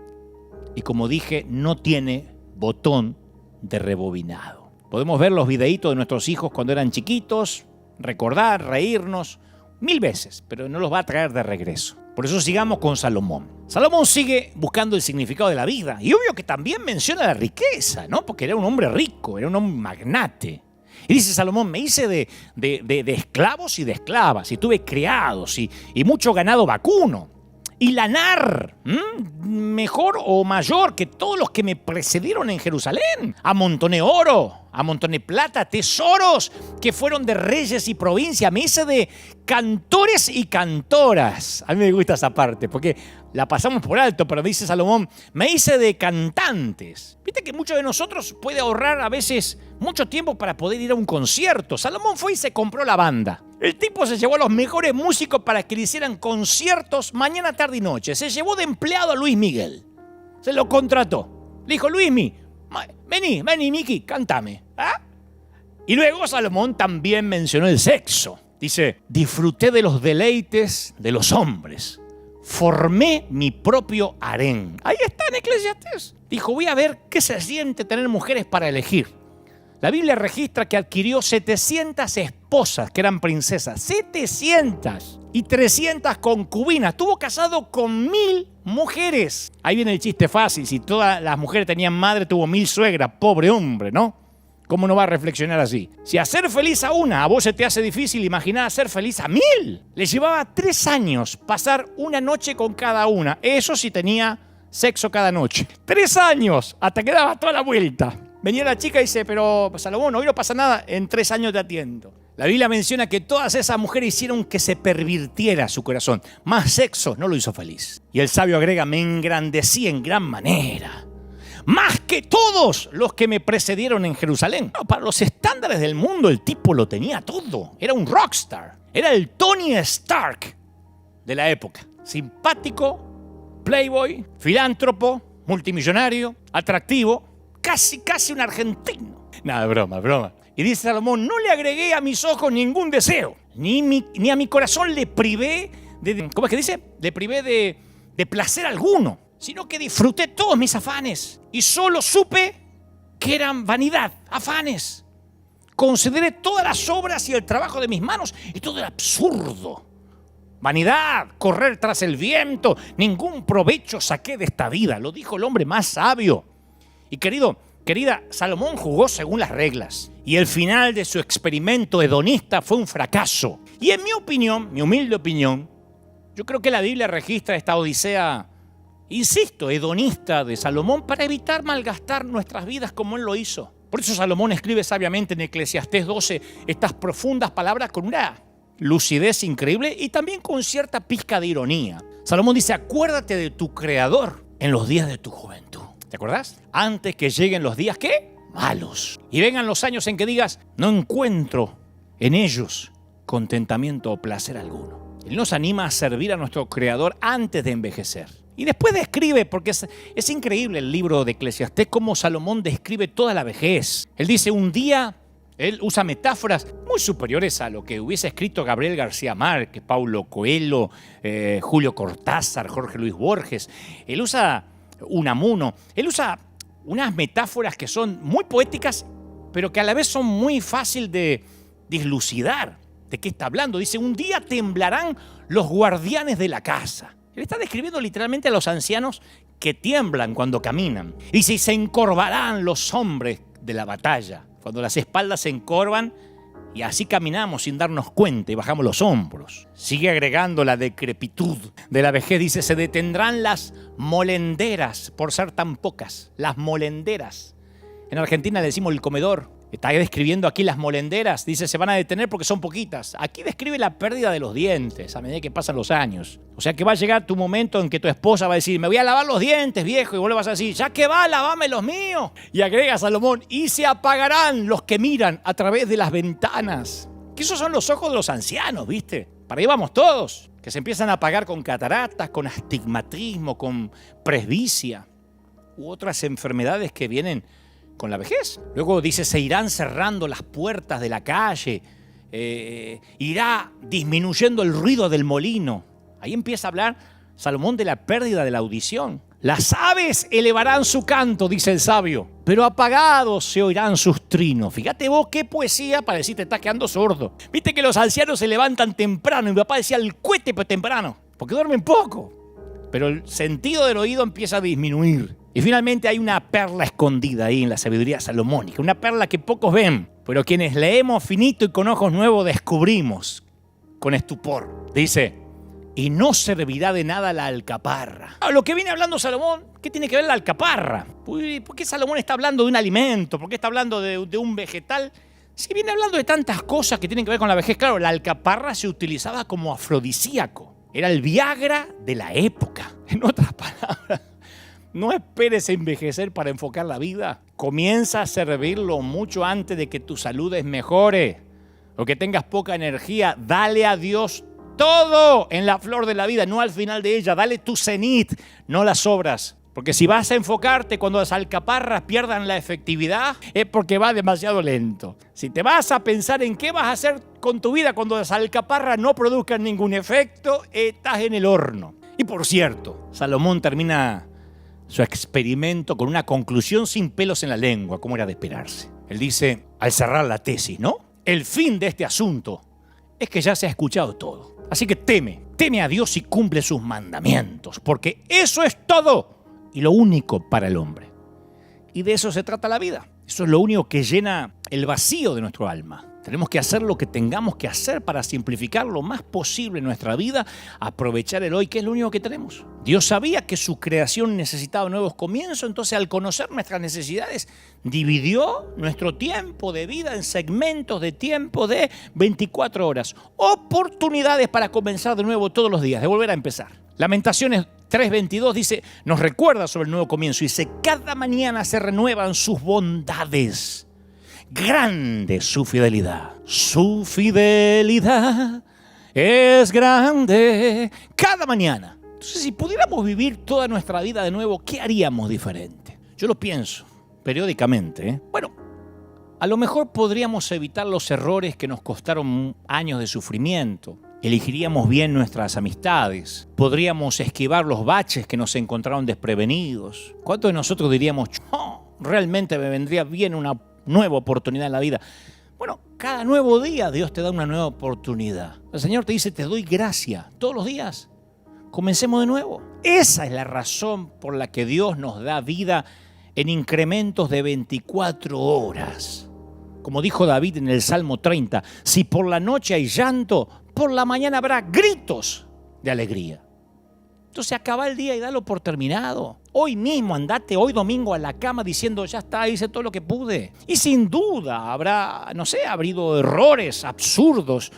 y como dije, no tiene botón de rebobinado. Podemos ver los videitos de nuestros hijos cuando eran chiquitos, recordar, reírnos 1000 veces, pero no los va a traer de regreso. Por eso sigamos con Salomón. Salomón sigue buscando el significado de la vida y obvio que también menciona la riqueza, ¿no? Porque era un hombre rico, era un hombre magnate. Y dice Salomón, me hice de esclavos y de esclavas y tuve criados y mucho ganado vacuno y lanar, mejor o mayor que todos los que me precedieron en Jerusalén. Amontoné oro, amontoné plata, tesoros que fueron de reyes y provincia. Me hice de cantores y cantoras. A mí me gusta esa parte porque la pasamos por alto, pero dice Salomón, me hice de cantantes. Viste que muchos de nosotros puede ahorrar a veces mucho tiempo para poder ir a un concierto. Salomón fue y se compró la banda. El tipo se llevó a los mejores músicos para que le hicieran conciertos mañana, tarde y noche. Se llevó de empleado a Luis Miguel. Se lo contrató. Le dijo, Luismi, vení, Miki, cántame. ¿Ah? Y luego Salomón también mencionó el sexo. Dice, disfruté de los deleites de los hombres. Formé mi propio harén. Ahí está en Eclesiastés. Dijo, voy a ver qué se siente tener mujeres para elegir. La Biblia registra que adquirió 700 esposas que eran princesas. 700. Y 300 concubinas. Estuvo casado con 1000 mujeres. Ahí viene el chiste fácil. Si todas las mujeres tenían madre, tuvo 1000 suegras. Pobre hombre, ¿no? ¿Cómo no va a reflexionar así? Si hacer feliz a una a vos se te hace difícil, imaginá hacer feliz a 1000. Le llevaba 3 años pasar una noche con cada una. Eso sí tenía sexo cada noche. 3 años, hasta que daba toda la vuelta. Venía la chica y dice, pero Salomón, hoy no pasa nada, en 3 años te atiendo. La Biblia menciona que todas esas mujeres hicieron que se pervirtiera su corazón. Más sexo no lo hizo feliz. Y el sabio agrega, me engrandecí en gran manera. Más que todos los que me precedieron en Jerusalén. No, para los estándares del mundo el tipo lo tenía todo. Era un rockstar. Era el Tony Stark de la época. Simpático, playboy, filántropo, multimillonario, atractivo. Casi un argentino. Nada, broma. Y dice Salomón, no le agregué a mis ojos ningún deseo. Ni a mi corazón le privé de... ¿Cómo es que dice? Le privé de placer alguno. Sino que disfruté todos mis afanes. Y solo supe que eran vanidad, afanes. Consideré todas las obras y el trabajo de mis manos y todo era absurdo. Vanidad, correr tras el viento. Ningún provecho saqué de esta vida. Lo dijo el hombre más sabio. Y querida, Salomón jugó según las reglas. Y el final de su experimento hedonista fue un fracaso. Y en mi opinión, mi humilde opinión, yo creo que la Biblia registra esta odisea, insisto, hedonista de Salomón para evitar malgastar nuestras vidas como él lo hizo. Por eso Salomón escribe sabiamente en Eclesiastés 12 estas profundas palabras con una lucidez increíble y también con cierta pizca de ironía. Salomón dice, acuérdate de tu Creador en los días de tu juventud. ¿Te acordás? Antes que lleguen los días, ¿qué? Malos. Y vengan los años en que digas, no encuentro en ellos contentamiento o placer alguno. Él nos anima a servir a nuestro Creador antes de envejecer. Y después describe, porque es increíble el libro de Eclesiastés, cómo Salomón describe toda la vejez. Él dice, un día Él usa metáforas muy superiores a lo que hubiese escrito Gabriel García Márquez, Paulo Coelho, Julio Cortázar, Jorge Luis Borges. Él usa Unamuno. Él usa unas metáforas que son muy poéticas, pero que a la vez son muy fácil de dislucidar. ¿De qué está hablando? Dice, un día temblarán los guardianes de la casa. Él está describiendo literalmente a los ancianos que tiemblan cuando caminan. Y dice, y se encorvarán los hombres de la batalla. Cuando las espaldas se encorvan y así caminamos sin darnos cuenta y bajamos los hombros. Sigue agregando la decrepitud de la vejez. Dice, se detendrán las molenderas por ser tan pocas. Las molenderas. En Argentina le decimos el comedor. Está describiendo aquí las molenderas. Dice, se van a detener porque son poquitas. Aquí describe la pérdida de los dientes a medida que pasan los años. O sea que va a llegar tu momento en que tu esposa va a decir, me voy a lavar los dientes, viejo. Y vos le vas a decir, ya que va, lavame los míos. Y agrega Salomón, y se apagarán los que miran a través de las ventanas. Que esos son los ojos de los ancianos, ¿viste? Para ahí vamos todos. Que se empiezan a apagar con cataratas, con astigmatismo, con presbicia. U otras enfermedades que vienen con la vejez. Luego dice, se irán cerrando las puertas de la calle, irá disminuyendo el ruido del molino. Ahí empieza a hablar Salomón de la pérdida de la audición. Las aves elevarán su canto, dice el sabio, pero apagados se oirán sus trinos. Fíjate vos qué poesía para decir te estás quedando sordo. Viste que los ancianos se levantan temprano, y mi papá decía el cohete pero temprano, porque duermen poco. Pero el sentido del oído empieza a disminuir. Y finalmente hay una perla escondida ahí en la sabiduría salomónica, una perla que pocos ven, pero quienes leemos finito y con ojos nuevos descubrimos con estupor. Dice, y no servirá de nada la alcaparra. Lo que viene hablando Salomón, ¿qué tiene que ver la alcaparra? ¿Por qué Salomón está hablando de un alimento? ¿Por qué está hablando de un vegetal? Si viene hablando de tantas cosas que tienen que ver con la vejez, claro, la alcaparra se utilizaba como afrodisíaco. Era el Viagra de la época. En otras palabras, no esperes envejecer para enfocar la vida. Comienza a servirlo mucho antes de que tu salud mejore o que tengas poca energía. Dale a Dios todo en la flor de la vida, no al final de ella. Dale tu cenit, no las obras. Porque si vas a enfocarte cuando las alcaparras pierdan la efectividad, es porque va demasiado lento. Si te vas a pensar en qué vas a hacer con tu vida cuando las alcaparras no produzcan ningún efecto, estás en el horno. Y por cierto, Salomón termina su experimento con una conclusión sin pelos en la lengua, como era de esperarse. Él dice, al cerrar la tesis, ¿no? El fin de este asunto es que ya se ha escuchado todo. Así que teme a Dios y cumple sus mandamientos, porque eso es todo y lo único para el hombre. Y de eso se trata la vida. Eso es lo único que llena el vacío de nuestro alma. Tenemos que hacer lo que tengamos que hacer para simplificar lo más posible nuestra vida, aprovechar el hoy, que es lo único que tenemos. Dios sabía que su creación necesitaba nuevos comienzos, entonces al conocer nuestras necesidades, dividió nuestro tiempo de vida en segmentos de tiempo de 24 horas. Oportunidades para comenzar de nuevo todos los días, de volver a empezar. Lamentaciones 3:22 dice, nos recuerda sobre el nuevo comienzo. Dice, cada mañana se renuevan sus bondades. Grande su fidelidad. Su fidelidad es grande. Cada mañana. Entonces, si pudiéramos vivir toda nuestra vida de nuevo, ¿qué haríamos diferente? Yo lo pienso periódicamente. Bueno, a lo mejor podríamos evitar los errores que nos costaron años de sufrimiento. Elegiríamos bien nuestras amistades. Podríamos esquivar los baches que nos encontraron desprevenidos. ¿Cuántos de nosotros diríamos, realmente me vendría bien una nueva oportunidad en la vida? Bueno, cada nuevo día Dios te da una nueva oportunidad. El Señor te dice, te doy gracia. Todos los días, comencemos de nuevo. Esa es la razón por la que Dios nos da vida en incrementos de 24 horas. Como dijo David en el Salmo 30, si por la noche hay llanto, por la mañana habrá gritos de alegría. Entonces acaba el día y dalo por terminado. Hoy mismo andate, hoy domingo a la cama diciendo, ya está, hice todo lo que pude. Y sin duda habrá, habido errores absurdos.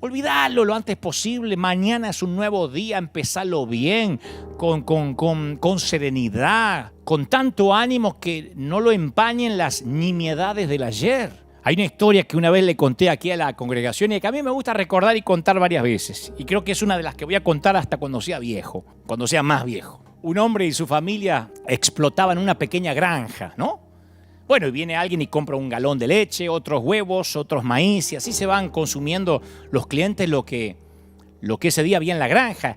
Olvídalo lo antes posible. Mañana es un nuevo día, empezalo bien, con serenidad, con tanto ánimo que no lo empañen las nimiedades del ayer. Hay una historia que una vez le conté aquí a la congregación y que a mí me gusta recordar y contar varias veces. Y creo que es una de las que voy a contar hasta cuando sea viejo, cuando sea más viejo. Un hombre y su familia explotaban una pequeña granja, ¿no? Bueno, y viene alguien y compra un galón de leche, otros huevos, otros maíz, y así se van consumiendo los clientes lo que ese día había en la granja.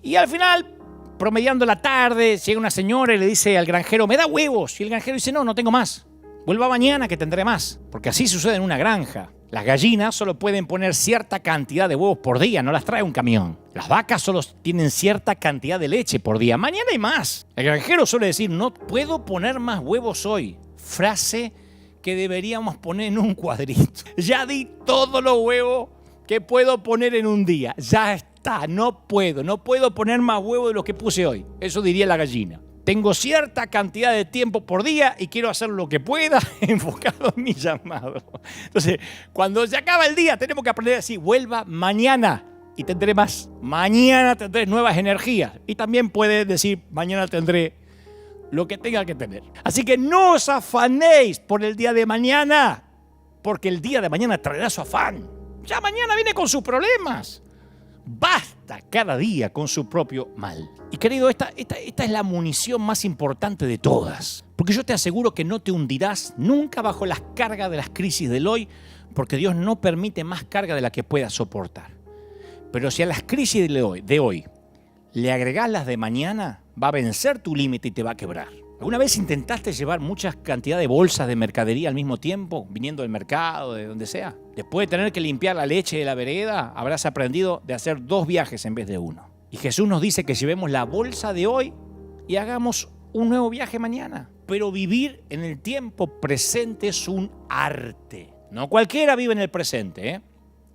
Y al final, promediando la tarde, llega una señora y le dice al granjero, ¿me da huevos? Y el granjero dice, no tengo más. Vuelva mañana que tendré más. Porque así sucede en una granja. Las gallinas solo pueden poner cierta cantidad de huevos por día, no las trae un camión. Las vacas solo tienen cierta cantidad de leche por día. Mañana hay más. El granjero suele decir, no puedo poner más huevos hoy. Frase que deberíamos poner en un cuadrito. Ya di todos los huevos que puedo poner en un día. Ya está, no puedo poner más huevos de los que puse hoy. Eso diría la gallina. Tengo cierta cantidad de tiempo por día y quiero hacer lo que pueda enfocado en mi llamado. Entonces, cuando se acaba el día, tenemos que aprender a decir, vuelva mañana y tendré más. Mañana tendré nuevas energías. Y también puede decir, mañana tendré lo que tenga que tener. Así que no os afanéis por el día de mañana, porque el día de mañana traerá su afán. Ya mañana viene con sus problemas. Basta cada día con su propio mal. Y querido, esta es la munición más importante de todas. Porque yo te aseguro que no te hundirás nunca bajo las cargas de las crisis del hoy, porque Dios no permite más carga de la que puedas soportar. Pero si a las crisis de hoy le agregás las de mañana, va a vencer tu límite y te va a quebrar. ¿Alguna vez intentaste llevar muchas cantidades de bolsas de mercadería al mismo tiempo, viniendo del mercado, de donde sea? Después de tener que limpiar la leche de la vereda, habrás aprendido de hacer 2 viajes en vez de 1. Y Jesús nos dice que llevemos la bolsa de hoy y hagamos un nuevo viaje mañana. Pero vivir en el tiempo presente es un arte. No cualquiera vive en el presente, ¿eh?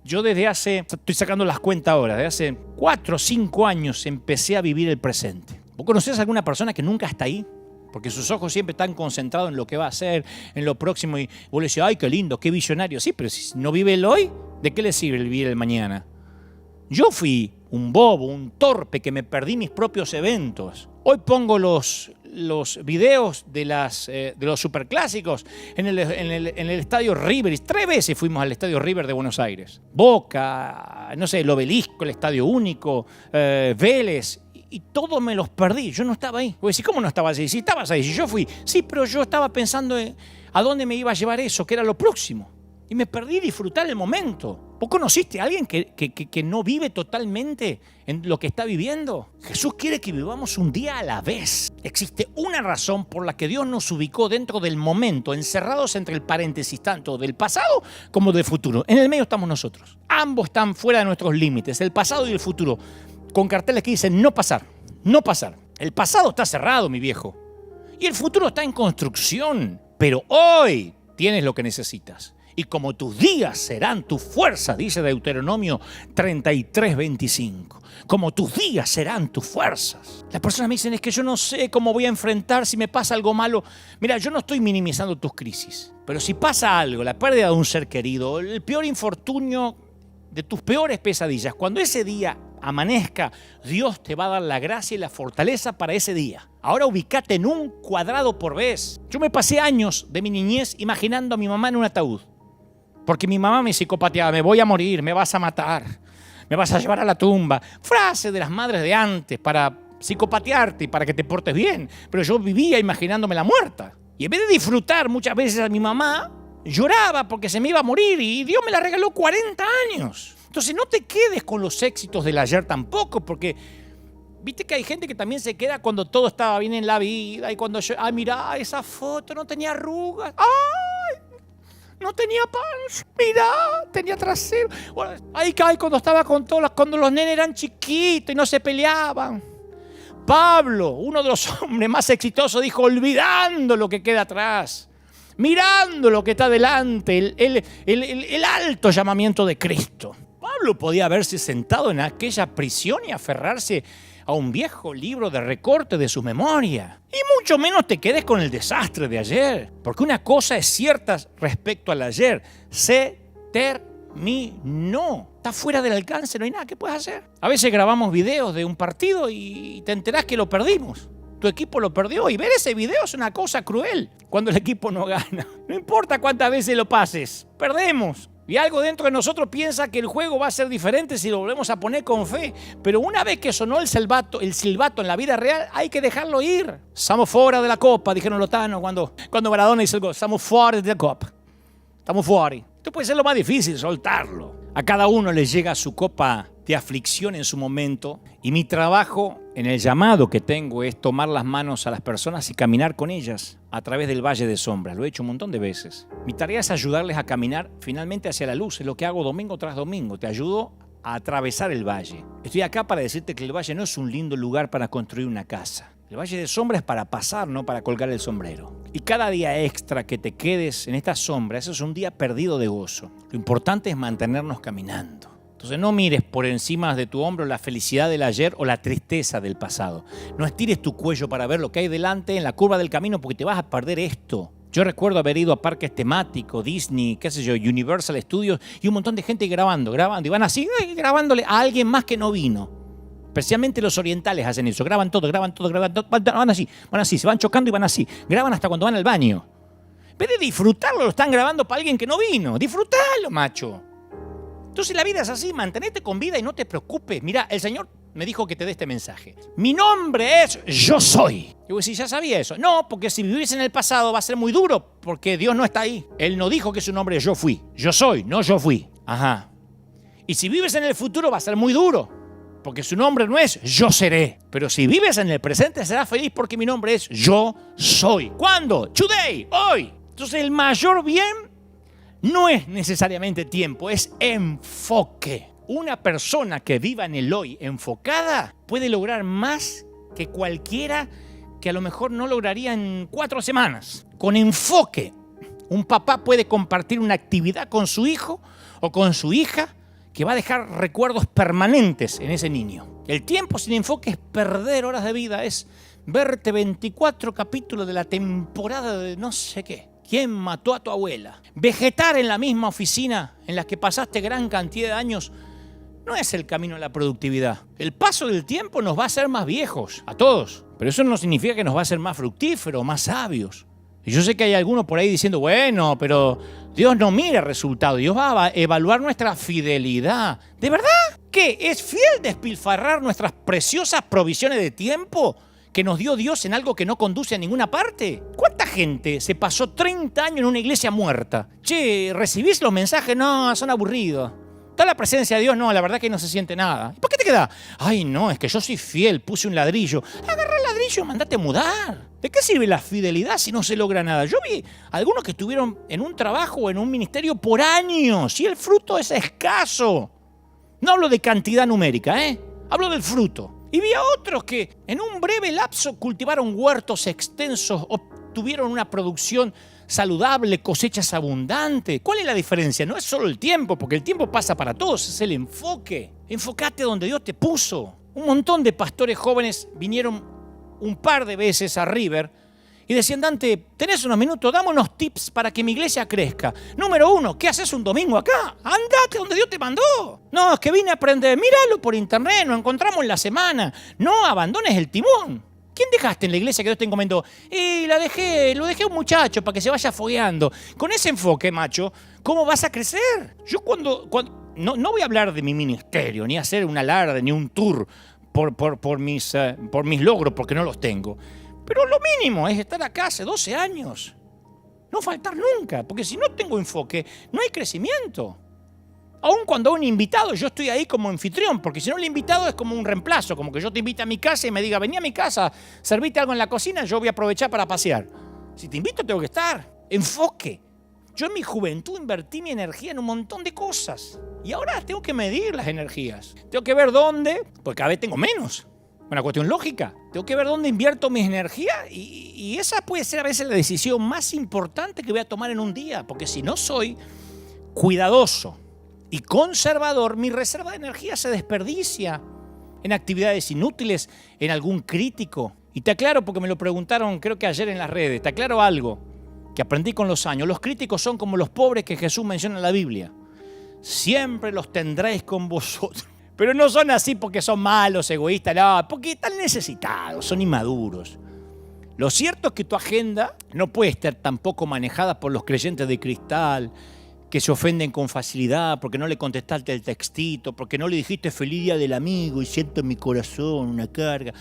Yo estoy sacando las cuentas ahora, desde hace 4 o 5 años empecé a vivir el presente. ¿Vos conocés a alguna persona que nunca está ahí? Porque sus ojos siempre están concentrados en lo que va a hacer, en lo próximo, y vos le decís, ¡ay, qué lindo, qué visionario! Sí, pero si no vive el hoy, ¿de qué le sirve el vivir el mañana? Yo fui un bobo, un torpe, que me perdí mis propios eventos. Hoy pongo los videos de los superclásicos en el estadio River. 3 veces fuimos al estadio River de Buenos Aires. Boca, no sé, el Obelisco, el Estadio Único, Vélez. Y todos me los perdí. Yo no estaba ahí. Voy a decir, ¿cómo no estabas ahí? Si estabas ahí, si yo fui. Sí, pero yo estaba pensando a dónde me iba a llevar eso, que era lo próximo. Y me perdí disfrutar el momento. ¿Vos conociste a alguien que no vive totalmente en lo que está viviendo? Jesús quiere que vivamos un día a la vez. Existe una razón por la que Dios nos ubicó dentro del momento, encerrados entre el paréntesis tanto del pasado como del futuro. En el medio estamos nosotros. Ambos están fuera de nuestros límites, el pasado y el futuro, con carteles que dicen no pasar, no pasar. El pasado está cerrado, mi viejo, y el futuro está en construcción. Pero hoy tienes lo que necesitas. Y como tus días serán tu fuerza, dice Deuteronomio 33:25. Como tus días serán tus fuerzas. Las personas me dicen, es que yo no sé cómo voy a enfrentar si me pasa algo malo. Mira, yo no estoy minimizando tus crisis. Pero si pasa algo, la pérdida de un ser querido, el peor infortunio de tus peores pesadillas, cuando ese día amanezca, Dios te va a dar la gracia y la fortaleza para ese día. Ahora ubicate en un cuadrado por vez. Yo me pasé años de mi niñez imaginando a mi mamá en un ataúd. Porque mi mamá me psicopateaba, me voy a morir, me vas a matar, me vas a llevar a la tumba. Frase de las madres de antes para psicopatearte y para que te portes bien. Pero yo vivía imaginándome la muerta. Y en vez de disfrutar muchas veces a mi mamá, lloraba porque se me iba a morir y Dios me la regaló 40 años. Entonces no te quedes con los éxitos del ayer tampoco, porque viste que hay gente que también se queda cuando todo estaba bien en la vida y cuando yo, mirá, esa foto no tenía arrugas. ¡Ay! No tenía panza, mirá, tenía trasero. Ahí cae cuando estaba cuando los nenes eran chiquitos y no se peleaban. Pablo, uno de los hombres más exitosos, dijo, olvidando lo que queda atrás, mirando lo que está delante, el alto llamamiento de Cristo. Pablo podía haberse sentado en aquella prisión y aferrarse a un viejo libro de recorte de su memoria. Y mucho menos te quedes con el desastre de ayer. Porque una cosa es cierta respecto al ayer. Se terminó. Está fuera del alcance, no hay nada que puedas hacer. A veces grabamos videos de un partido y te enterás que lo perdimos. Tu equipo lo perdió y ver ese video es una cosa cruel cuando el equipo no gana. No importa cuántas veces lo pases, perdemos. Y algo dentro de nosotros piensa que el juego va a ser diferente si lo volvemos a poner con fe. Pero una vez que sonó el silbato en la vida real, hay que dejarlo ir. Estamos fuera de la copa, dijeron los tanos cuando Maradona hizo el gol. Estamos fuera de la copa. Estamos fuera. Esto puede ser lo más difícil, soltarlo. A cada uno le llega su copa de aflicción en su momento. Y mi trabajo, en el llamado que tengo, es tomar las manos a las personas y caminar con ellas a través del valle de sombras. Lo he hecho un montón de veces. Mi tarea es ayudarles a caminar finalmente hacia la luz. Es lo que hago domingo tras domingo. Te ayudo a atravesar el valle. Estoy acá para decirte que el valle no es un lindo lugar para construir una casa. El valle de sombra es para pasar, no para colgar el sombrero. Y cada día extra que te quedes en esta sombra, eso es un día perdido de gozo. Lo importante es mantenernos caminando. Entonces no mires por encima de tu hombro la felicidad del ayer o la tristeza del pasado. No estires tu cuello para ver lo que hay delante en la curva del camino porque te vas a perder esto. Yo recuerdo haber ido a parques temáticos, Disney, qué sé yo, Universal Studios y un montón de gente grabando. Y van así, grabándole a alguien más que no vino. Especialmente los orientales hacen eso. Graban todo. Van así, se van chocando y van así. Graban hasta cuando van al baño. En vez de disfrutarlo, lo están grabando para alguien que no vino. Disfrutalo, macho. Entonces la vida es así, mantenete con vida y no te preocupes. Mira, el Señor me dijo que te dé este mensaje. Mi nombre es Yo Soy. Y vos decís, ¿ya sabía eso? No, porque si vivís en el pasado va a ser muy duro, porque Dios no está ahí. Él no dijo que su nombre es Yo Fui. Yo soy, no yo fui. Ajá. Y si vives en el futuro va a ser muy duro, porque su nombre no es Yo Seré. Pero si vives en el presente serás feliz porque mi nombre es Yo Soy. ¿Cuándo? Today, hoy. Entonces el mayor bien no es necesariamente tiempo, es enfoque. Una persona que viva en el hoy enfocada puede lograr más que cualquiera que a lo mejor no lograría en 4 semanas. Con enfoque, un papá puede compartir una actividad con su hijo o con su hija que va a dejar recuerdos permanentes en ese niño. El tiempo sin enfoque es perder horas de vida, es verte 24 capítulos de la temporada de no sé qué. ¿Quién mató a tu abuela? Vegetar en la misma oficina en la que pasaste gran cantidad de años no es el camino a la productividad. El paso del tiempo nos va a hacer más viejos, a todos. Pero eso no significa que nos va a hacer más fructíferos, más sabios. Y yo sé que hay algunos por ahí diciendo, bueno, pero Dios no mira el resultado. Dios va a evaluar nuestra fidelidad. ¿De verdad? ¿Qué? ¿Es fiel despilfarrar nuestras preciosas provisiones de tiempo que nos dio Dios en algo que no conduce a ninguna parte? ¿Cuánta gente se pasó 30 años en una iglesia muerta? Che, ¿recibís los mensajes? No, son aburridos. ¿Está la presencia de Dios? No, la verdad que no se siente nada. ¿Y por qué te queda? Ay, no, es que yo soy fiel, puse un ladrillo. Agarra el ladrillo y mandate a mudar. ¿De qué sirve la fidelidad si no se logra nada? Yo vi algunos que estuvieron en un trabajo o en un ministerio por años y el fruto es escaso. No hablo de cantidad numérica, hablo del fruto. Y vi a otros que en un breve lapso cultivaron huertos extensos, obtuvieron una producción saludable, cosechas abundantes. ¿Cuál es la diferencia? No es solo el tiempo, porque el tiempo pasa para todos, es el enfoque. Enfócate donde Dios te puso. Un montón de pastores jóvenes vinieron un par de veces a River y decían, Dante, ¿tenés unos minutos? Dame unos tips para que mi iglesia crezca. Número 1, ¿qué haces un domingo acá? Andate donde Dios te mandó. No, es que vine a aprender. Míralo por internet, nos encontramos en la semana. No abandones el timón. ¿Quién dejaste en la iglesia que Dios te encomendó? Lo dejé a un muchacho para que se vaya fogueando. Con ese enfoque, macho, ¿cómo vas a crecer? Yo cuando no voy a hablar de mi ministerio, ni hacer un alarde, ni un tour por mis logros, porque no los tengo. Pero lo mínimo es estar acá hace 12 años. No faltar nunca, porque si no tengo enfoque, no hay crecimiento. Aun cuando un invitado, yo estoy ahí como anfitrión, porque si no el invitado es como un reemplazo, como que yo te invito a mi casa y me diga, vení a mi casa, servite algo en la cocina, yo voy a aprovechar para pasear. Si te invito tengo que estar. Enfoque. Yo en mi juventud invertí mi energía en un montón de cosas. Y ahora tengo que medir las energías. Tengo que ver dónde, porque cada vez tengo menos. Una cuestión lógica. Tengo que ver dónde invierto mis energías y esa puede ser a veces la decisión más importante que voy a tomar en un día, porque si no soy cuidadoso y conservador, mi reserva de energía se desperdicia en actividades inútiles, en algún crítico. Y te aclaro, porque me lo preguntaron creo que ayer en las redes, te aclaro algo que aprendí con los años. Los críticos son como los pobres que Jesús menciona en la Biblia. Siempre los tendréis con vosotros. Pero no son así porque son malos, egoístas, no, porque están necesitados, son inmaduros. Lo cierto es que tu agenda no puede estar tampoco manejada por los creyentes de cristal que se ofenden con facilidad porque no le contestaste el textito, porque no le dijiste feliz día del amigo y siento en mi corazón una carga.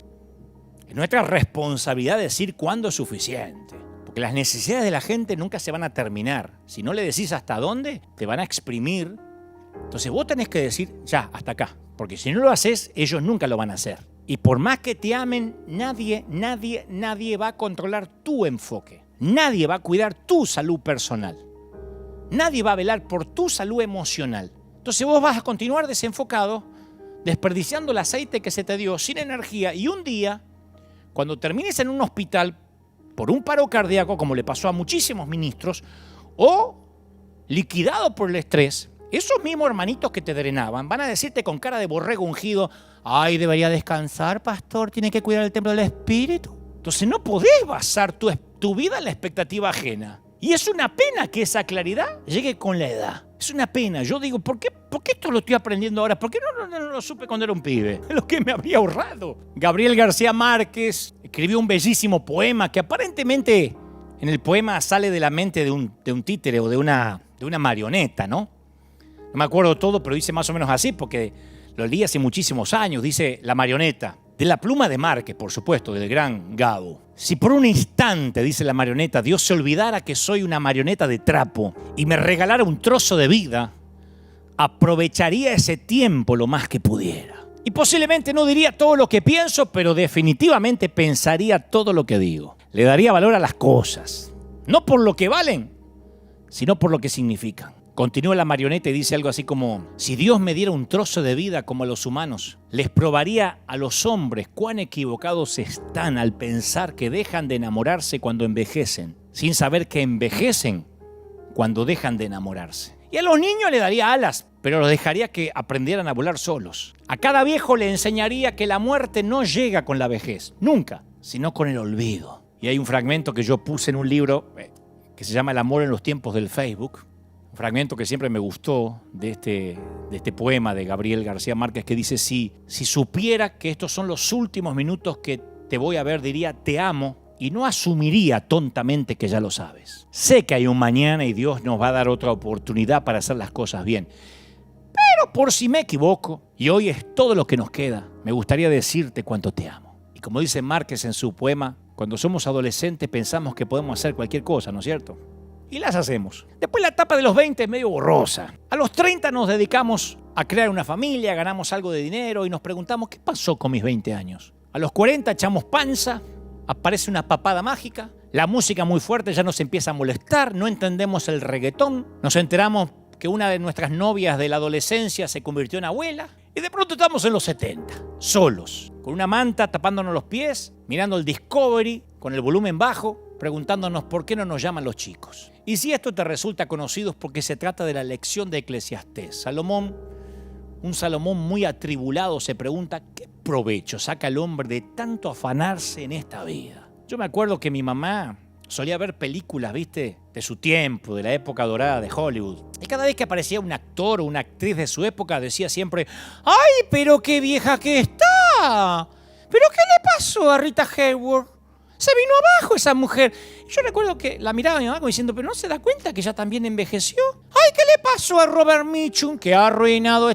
Es nuestra responsabilidad decir cuándo es suficiente, porque las necesidades de la gente nunca se van a terminar. Si no le decís hasta dónde, te van a exprimir. Entonces vos tenés que decir ya, hasta acá, porque si no lo haces, ellos nunca lo van a hacer. Y por más que te amen, nadie va a controlar tu enfoque. Nadie va a cuidar tu salud personal. Nadie va a velar por tu salud emocional. Entonces vos vas a continuar desenfocado, desperdiciando el aceite que se te dio, sin energía, y un día, cuando termines en un hospital por un paro cardíaco, como le pasó a muchísimos ministros, o liquidado por el estrés, esos mismos hermanitos que te drenaban van a decirte con cara de borrego ungido: ay, debería descansar, pastor, tiene que cuidar el templo del espíritu. Entonces no podés basar tu vida en la expectativa ajena. Y es una pena que esa claridad llegue con la edad. Es una pena. Yo digo, ¿por qué esto lo estoy aprendiendo ahora? ¿Por qué no lo supe cuando era un pibe? Lo que me habría ahorrado. Gabriel García Márquez escribió un bellísimo poema que aparentemente en el poema sale de la mente de un títere o de una marioneta, ¿no? No me acuerdo todo, pero dice más o menos así, porque lo leí hace muchísimos años. Dice la marioneta. De la pluma de Márquez, por supuesto, del gran Gabo. Si por un instante, dice la marioneta, Dios se olvidara que soy una marioneta de trapo y me regalara un trozo de vida, aprovecharía ese tiempo lo más que pudiera. Y posiblemente no diría todo lo que pienso, pero definitivamente pensaría todo lo que digo. Le daría valor a las cosas, no por lo que valen, sino por lo que significan. Continúa la marioneta y dice algo así como: si Dios me diera un trozo de vida como a los humanos, les probaría a los hombres cuán equivocados están al pensar que dejan de enamorarse cuando envejecen, sin saber que envejecen cuando dejan de enamorarse. Y a los niños le daría alas, pero los dejaría que aprendieran a volar solos. A cada viejo le enseñaría que la muerte no llega con la vejez, nunca, sino con el olvido. Y hay un fragmento que yo puse en un libro que se llama El amor en los tiempos del Facebook. Un fragmento que siempre me gustó de este poema de Gabriel García Márquez, que dice: si supiera que estos son los últimos minutos que te voy a ver, diría te amo, y no asumiría tontamente que ya lo sabes. Sé que hay un mañana y Dios nos va a dar otra oportunidad para hacer las cosas bien. Pero por si me equivoco, y hoy es todo lo que nos queda, me gustaría decirte cuánto te amo. Y como dice Márquez en su poema, cuando somos adolescentes pensamos que podemos hacer cualquier cosa, ¿no es cierto? Y las hacemos. Después la etapa de los 20 es medio borrosa. A los 30 nos dedicamos a crear una familia, ganamos algo de dinero y nos preguntamos: ¿qué pasó con mis 20 años? A los 40 echamos panza, aparece una papada mágica, la música muy fuerte ya nos empieza a molestar, no entendemos el reggaetón, nos enteramos que una de nuestras novias de la adolescencia se convirtió en abuela y de pronto estamos en los 70, solos, con una manta tapándonos los pies, mirando el Discovery con el volumen bajo, preguntándonos por qué no nos llaman los chicos. Y si esto te resulta conocido es porque se trata de la lección de Eclesiastés. Un Salomón muy atribulado se pregunta: ¿qué provecho saca el hombre de tanto afanarse en esta vida? Yo me acuerdo que mi mamá solía ver películas, ¿viste?, de su tiempo, de la época dorada de Hollywood. Y cada vez que aparecía un actor o una actriz de su época decía siempre: ¡ay, pero qué vieja que está! ¿Pero qué le pasó a Rita Hayworth? Se vino abajo esa mujer. Yo recuerdo que la miraba a mi mamá como diciendo: ¿pero no se da cuenta que ya también envejeció? ¡Ay, qué le pasó a Robert Mitchum, que ha arruinado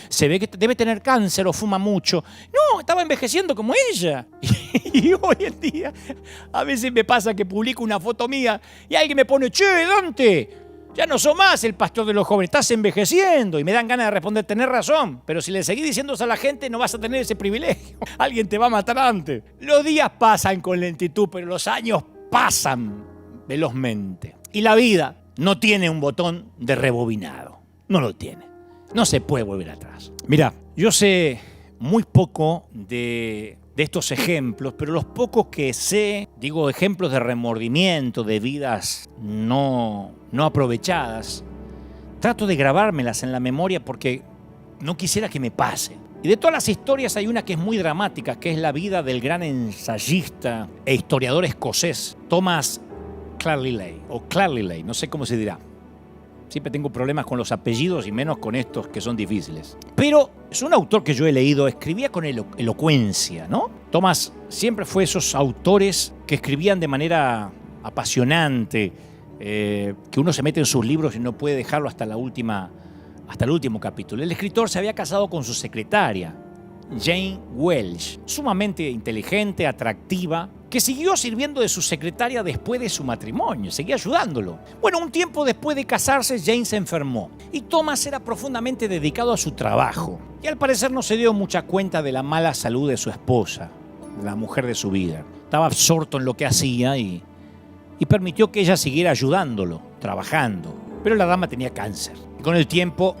se ve que debe tener cáncer o fuma mucho! No, estaba envejeciendo como ella. Y hoy en día a veces me pasa que publico una foto mía y alguien me pone: che, Dante, ya no sos más el pastor de los jóvenes, estás envejeciendo. Y me dan ganas de responder: tenés razón, pero si le seguís diciendo eso a la gente no vas a tener ese privilegio. Alguien te va a matar antes. Los días pasan con lentitud, pero los años pasan velozmente. Y la vida no tiene un botón de rebobinado. No lo tiene. No se puede volver atrás. Mirá, yo sé muy poco de estos ejemplos, pero los pocos que sé, digo, ejemplos de remordimiento, de vidas no aprovechadas, trato de grabármelas en la memoria porque no quisiera que me pase. Y de todas las historias hay una que es muy dramática, que es la vida del gran ensayista e historiador escocés Thomas Clarley, o Clarley, no sé cómo se dirá. Siempre tengo problemas con los apellidos y menos con estos que son difíciles. Pero es un autor que yo he leído, escribía con elocuencia, ¿no? Thomas siempre fue esos autores que escribían de manera apasionante, que uno se mete en sus libros y no puede dejarlo hasta el último capítulo. El escritor se había casado con su secretaria, Jane Welch, sumamente inteligente, atractiva, que siguió sirviendo de su secretaria después de su matrimonio, seguía ayudándolo. Bueno, un tiempo después de casarse, Jane se enfermó y Thomas era profundamente dedicado a su trabajo y al parecer no se dio mucha cuenta de la mala salud de su esposa, la mujer de su vida. Estaba absorto en lo que hacía y permitió que ella siguiera ayudándolo, trabajando. Pero la dama tenía cáncer. Y con el tiempo,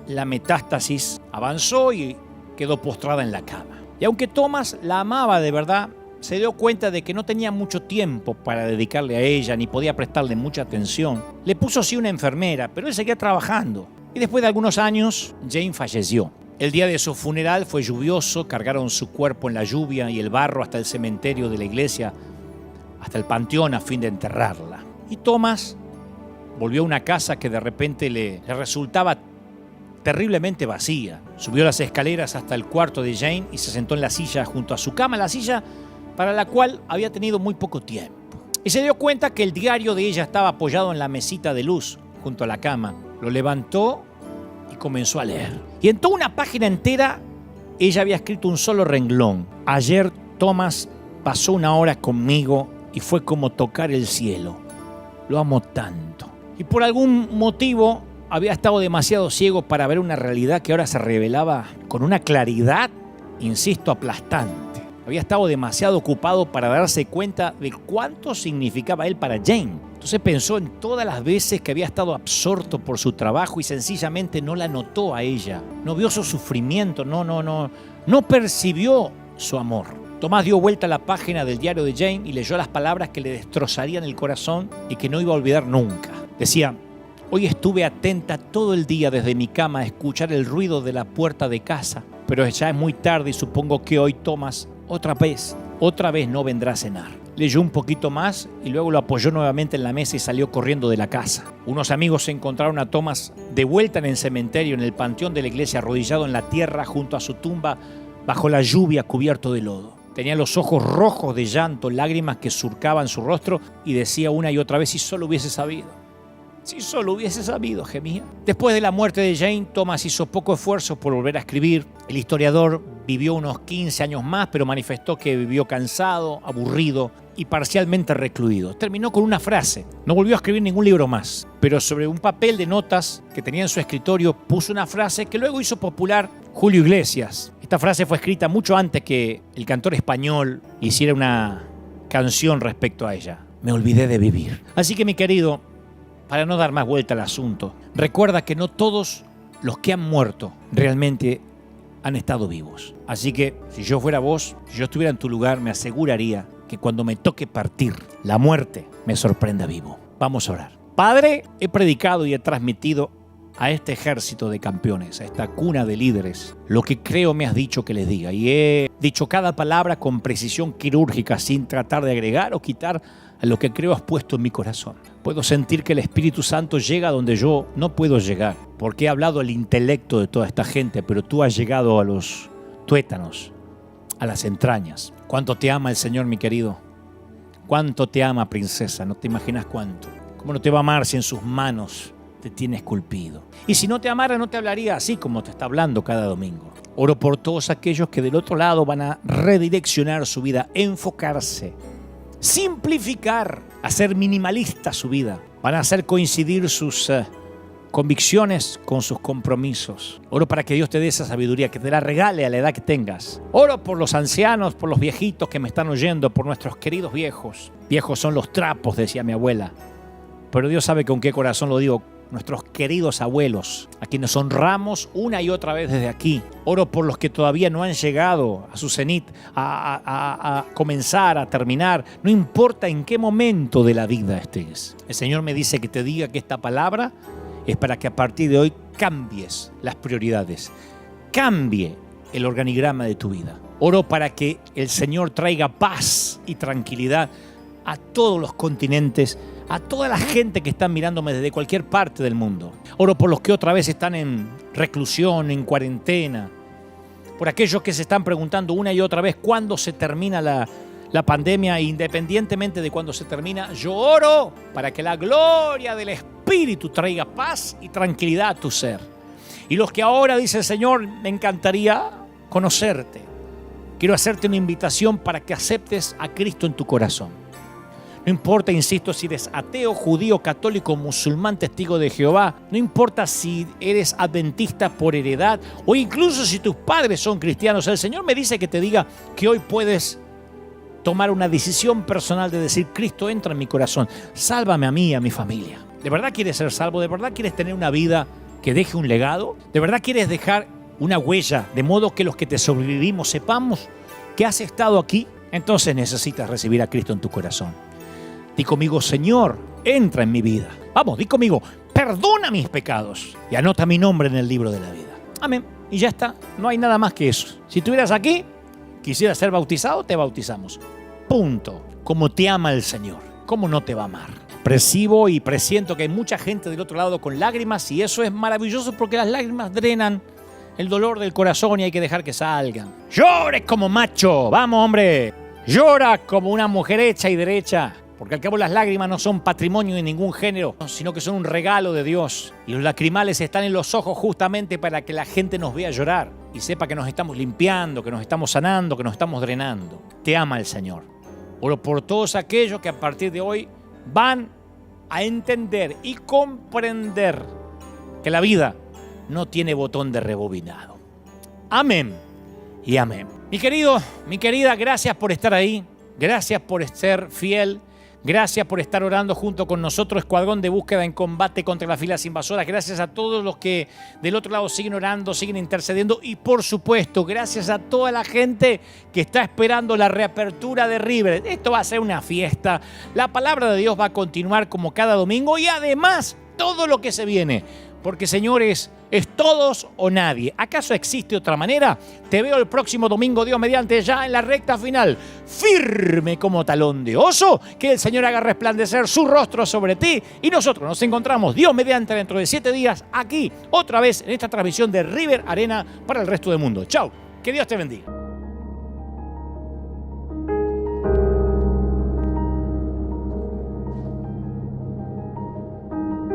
la metástasis avanzó y quedó postrada en la cama. Y aunque Thomas la amaba de verdad, se dio cuenta de que no tenía mucho tiempo para dedicarle a ella, ni podía prestarle mucha atención. Le puso sí una enfermera, pero él seguía trabajando. Y después de algunos años, Jane falleció. El día de su funeral fue lluvioso, cargaron su cuerpo en la lluvia y el barro hasta el cementerio de la iglesia, hasta el panteón a fin de enterrarla. Y Thomas volvió a una casa que de repente le resultaba terriblemente vacía. Subió las escaleras hasta el cuarto de Jane y se sentó en la silla junto a su cama, la silla para la cual había tenido muy poco tiempo. Y se dio cuenta que el diario de ella estaba apoyado en la mesita de luz junto a la cama. Lo levantó y comenzó a leer. Y en toda una página entera ella había escrito un solo renglón. Ayer Thomas pasó una hora conmigo y fue como tocar el cielo. Lo amo tanto. Y por algún motivo había estado demasiado ciego para ver una realidad que ahora se revelaba con una claridad, insisto, aplastante. Había estado demasiado ocupado para darse cuenta de cuánto significaba él para Jane. Entonces pensó en todas las veces que había estado absorto por su trabajo y sencillamente no la notó a ella. No vio su sufrimiento, no percibió su amor. Tomás dio vuelta a la página del diario de Jane y leyó las palabras que le destrozarían el corazón y que no iba a olvidar nunca. Decía: hoy estuve atenta todo el día desde mi cama a escuchar el ruido de la puerta de casa, pero ya es muy tarde y supongo que hoy Thomas otra vez no vendrá a cenar. Leyó un poquito más y luego lo apoyó nuevamente en la mesa y salió corriendo de la casa. Unos amigos encontraron a Thomas de vuelta en el cementerio, en el panteón de la iglesia, arrodillado en la tierra junto a su tumba, bajo la lluvia, cubierto de lodo. Tenía los ojos rojos de llanto, lágrimas que surcaban su rostro y decía una y otra vez: si solo hubiese sabido. Si solo hubiese sabido, gemía. Después de la muerte de Jane, Thomas hizo poco esfuerzo por volver a escribir. El historiador vivió unos 15 años más, pero manifestó que vivió cansado, aburrido y parcialmente recluido. Terminó con una frase. No volvió a escribir ningún libro más, pero sobre un papel de notas que tenía en su escritorio puso una frase que luego hizo popular Julio Iglesias. Esta frase fue escrita mucho antes que el cantor español hiciera una canción respecto a ella. Me olvidé de vivir. Así que, mi querido, para no dar más vuelta al asunto, recuerda que no todos los que han muerto realmente han estado vivos. Así que, si yo fuera vos, si yo estuviera en tu lugar, me aseguraría que cuando me toque partir, la muerte me sorprenda vivo. Vamos a orar. Padre, he predicado y he transmitido a este ejército de campeones, a esta cuna de líderes, lo que creo me has dicho que les diga. Y he dicho cada palabra con precisión quirúrgica, sin tratar de agregar o quitar a lo que creo has puesto en mi corazón. Puedo sentir que el Espíritu Santo llega donde yo no puedo llegar, porque he hablado al intelecto de toda esta gente, pero tú has llegado a los tuétanos, a las entrañas. ¿Cuánto te ama el Señor, mi querido? ¿Cuánto te ama, princesa? No te imaginas cuánto. ¿Cómo no te va a amar si en sus manos te tiene esculpido? Y si no te amara, no te hablaría así como te está hablando cada domingo. Oro por todos aquellos que del otro lado van a redireccionar su vida, enfocarse, simplificar, hacer minimalista su vida. Van a hacer coincidir sus convicciones con sus compromisos. Oro para que Dios te dé esa sabiduría, que te la regale a la edad que tengas. Oro por los ancianos, por los viejitos que me están oyendo, por nuestros queridos viejos. Viejos son los trapos, decía mi abuela. Pero Dios sabe con qué corazón lo digo. Nuestros queridos abuelos, a quienes honramos una y otra vez desde aquí. Oro por los que todavía no han llegado a su cenit, a comenzar, a terminar. No importa en qué momento de la vida estés. El Señor me dice que te diga que esta palabra es para que a partir de hoy cambies las prioridades, cambie el organigrama de tu vida. Oro para que el Señor traiga paz y tranquilidad a todos los continentes, a toda la gente que está mirándome desde cualquier parte del mundo. Oro por los que otra vez están en reclusión, en cuarentena, por aquellos que se están preguntando una y otra vez cuándo se termina la la pandemia, independientemente de cuándo se termina, yo oro para que la gloria del Espíritu traiga paz y tranquilidad a tu ser. Y los que ahora dicen, Señor, me encantaría conocerte. Quiero hacerte una invitación para que aceptes a Cristo en tu corazón. No importa, insisto, si eres ateo, judío, católico, musulmán, testigo de Jehová. No importa si eres adventista por heredad o incluso si tus padres son cristianos. El Señor me dice que te diga que hoy puedes tomar una decisión personal de decir, Cristo, entra en mi corazón. Sálvame a mí y a mi familia. ¿De verdad quieres ser salvo? ¿De verdad quieres tener una vida que deje un legado? ¿De verdad quieres dejar una huella de modo que los que te sobrevivimos sepamos que has estado aquí? Entonces necesitas recibir a Cristo en tu corazón. Di conmigo, Señor, entra en mi vida. Vamos, di conmigo, perdona mis pecados y anota mi nombre en el libro de la vida. Amén. Y ya está, no hay nada más que eso. Si estuvieras aquí, quisieras ser bautizado, te bautizamos. Punto. Como te ama el Señor, ¿cómo no te va a amar? Percibo y presiento que hay mucha gente del otro lado con lágrimas y eso es maravilloso porque las lágrimas drenan el dolor del corazón y hay que dejar que salgan. Llores como macho, vamos hombre. Llora como una mujer hecha y derecha. Porque al cabo las lágrimas no son patrimonio de ningún género, sino que son un regalo de Dios. Y los lacrimales están en los ojos justamente para que la gente nos vea llorar y sepa que nos estamos limpiando, que nos estamos sanando, que nos estamos drenando. Te ama el Señor. Oro por todos aquellos que a partir de hoy van a entender y comprender que la vida no tiene botón de rebobinado. Amén y amén. Mi querido, mi querida, gracias por estar ahí. Gracias por ser fiel. Gracias por estar orando junto con nosotros, Escuadrón de Búsqueda en Combate contra las Filas Invasoras. Gracias a todos los que del otro lado siguen orando, siguen intercediendo. Y por supuesto, gracias a toda la gente que está esperando la reapertura de River. Esto va a ser una fiesta. La palabra de Dios va a continuar como cada domingo y además todo lo que se viene. Porque, señores, es todos o nadie. ¿Acaso existe otra manera? Te veo el próximo domingo, Dios mediante, ya en la recta final. Firme como talón de oso, que el Señor haga resplandecer su rostro sobre ti. Y nosotros nos encontramos, Dios mediante, dentro de 7 días, aquí, otra vez, en esta transmisión de River Arena para el resto del mundo. Chau, que Dios te bendiga.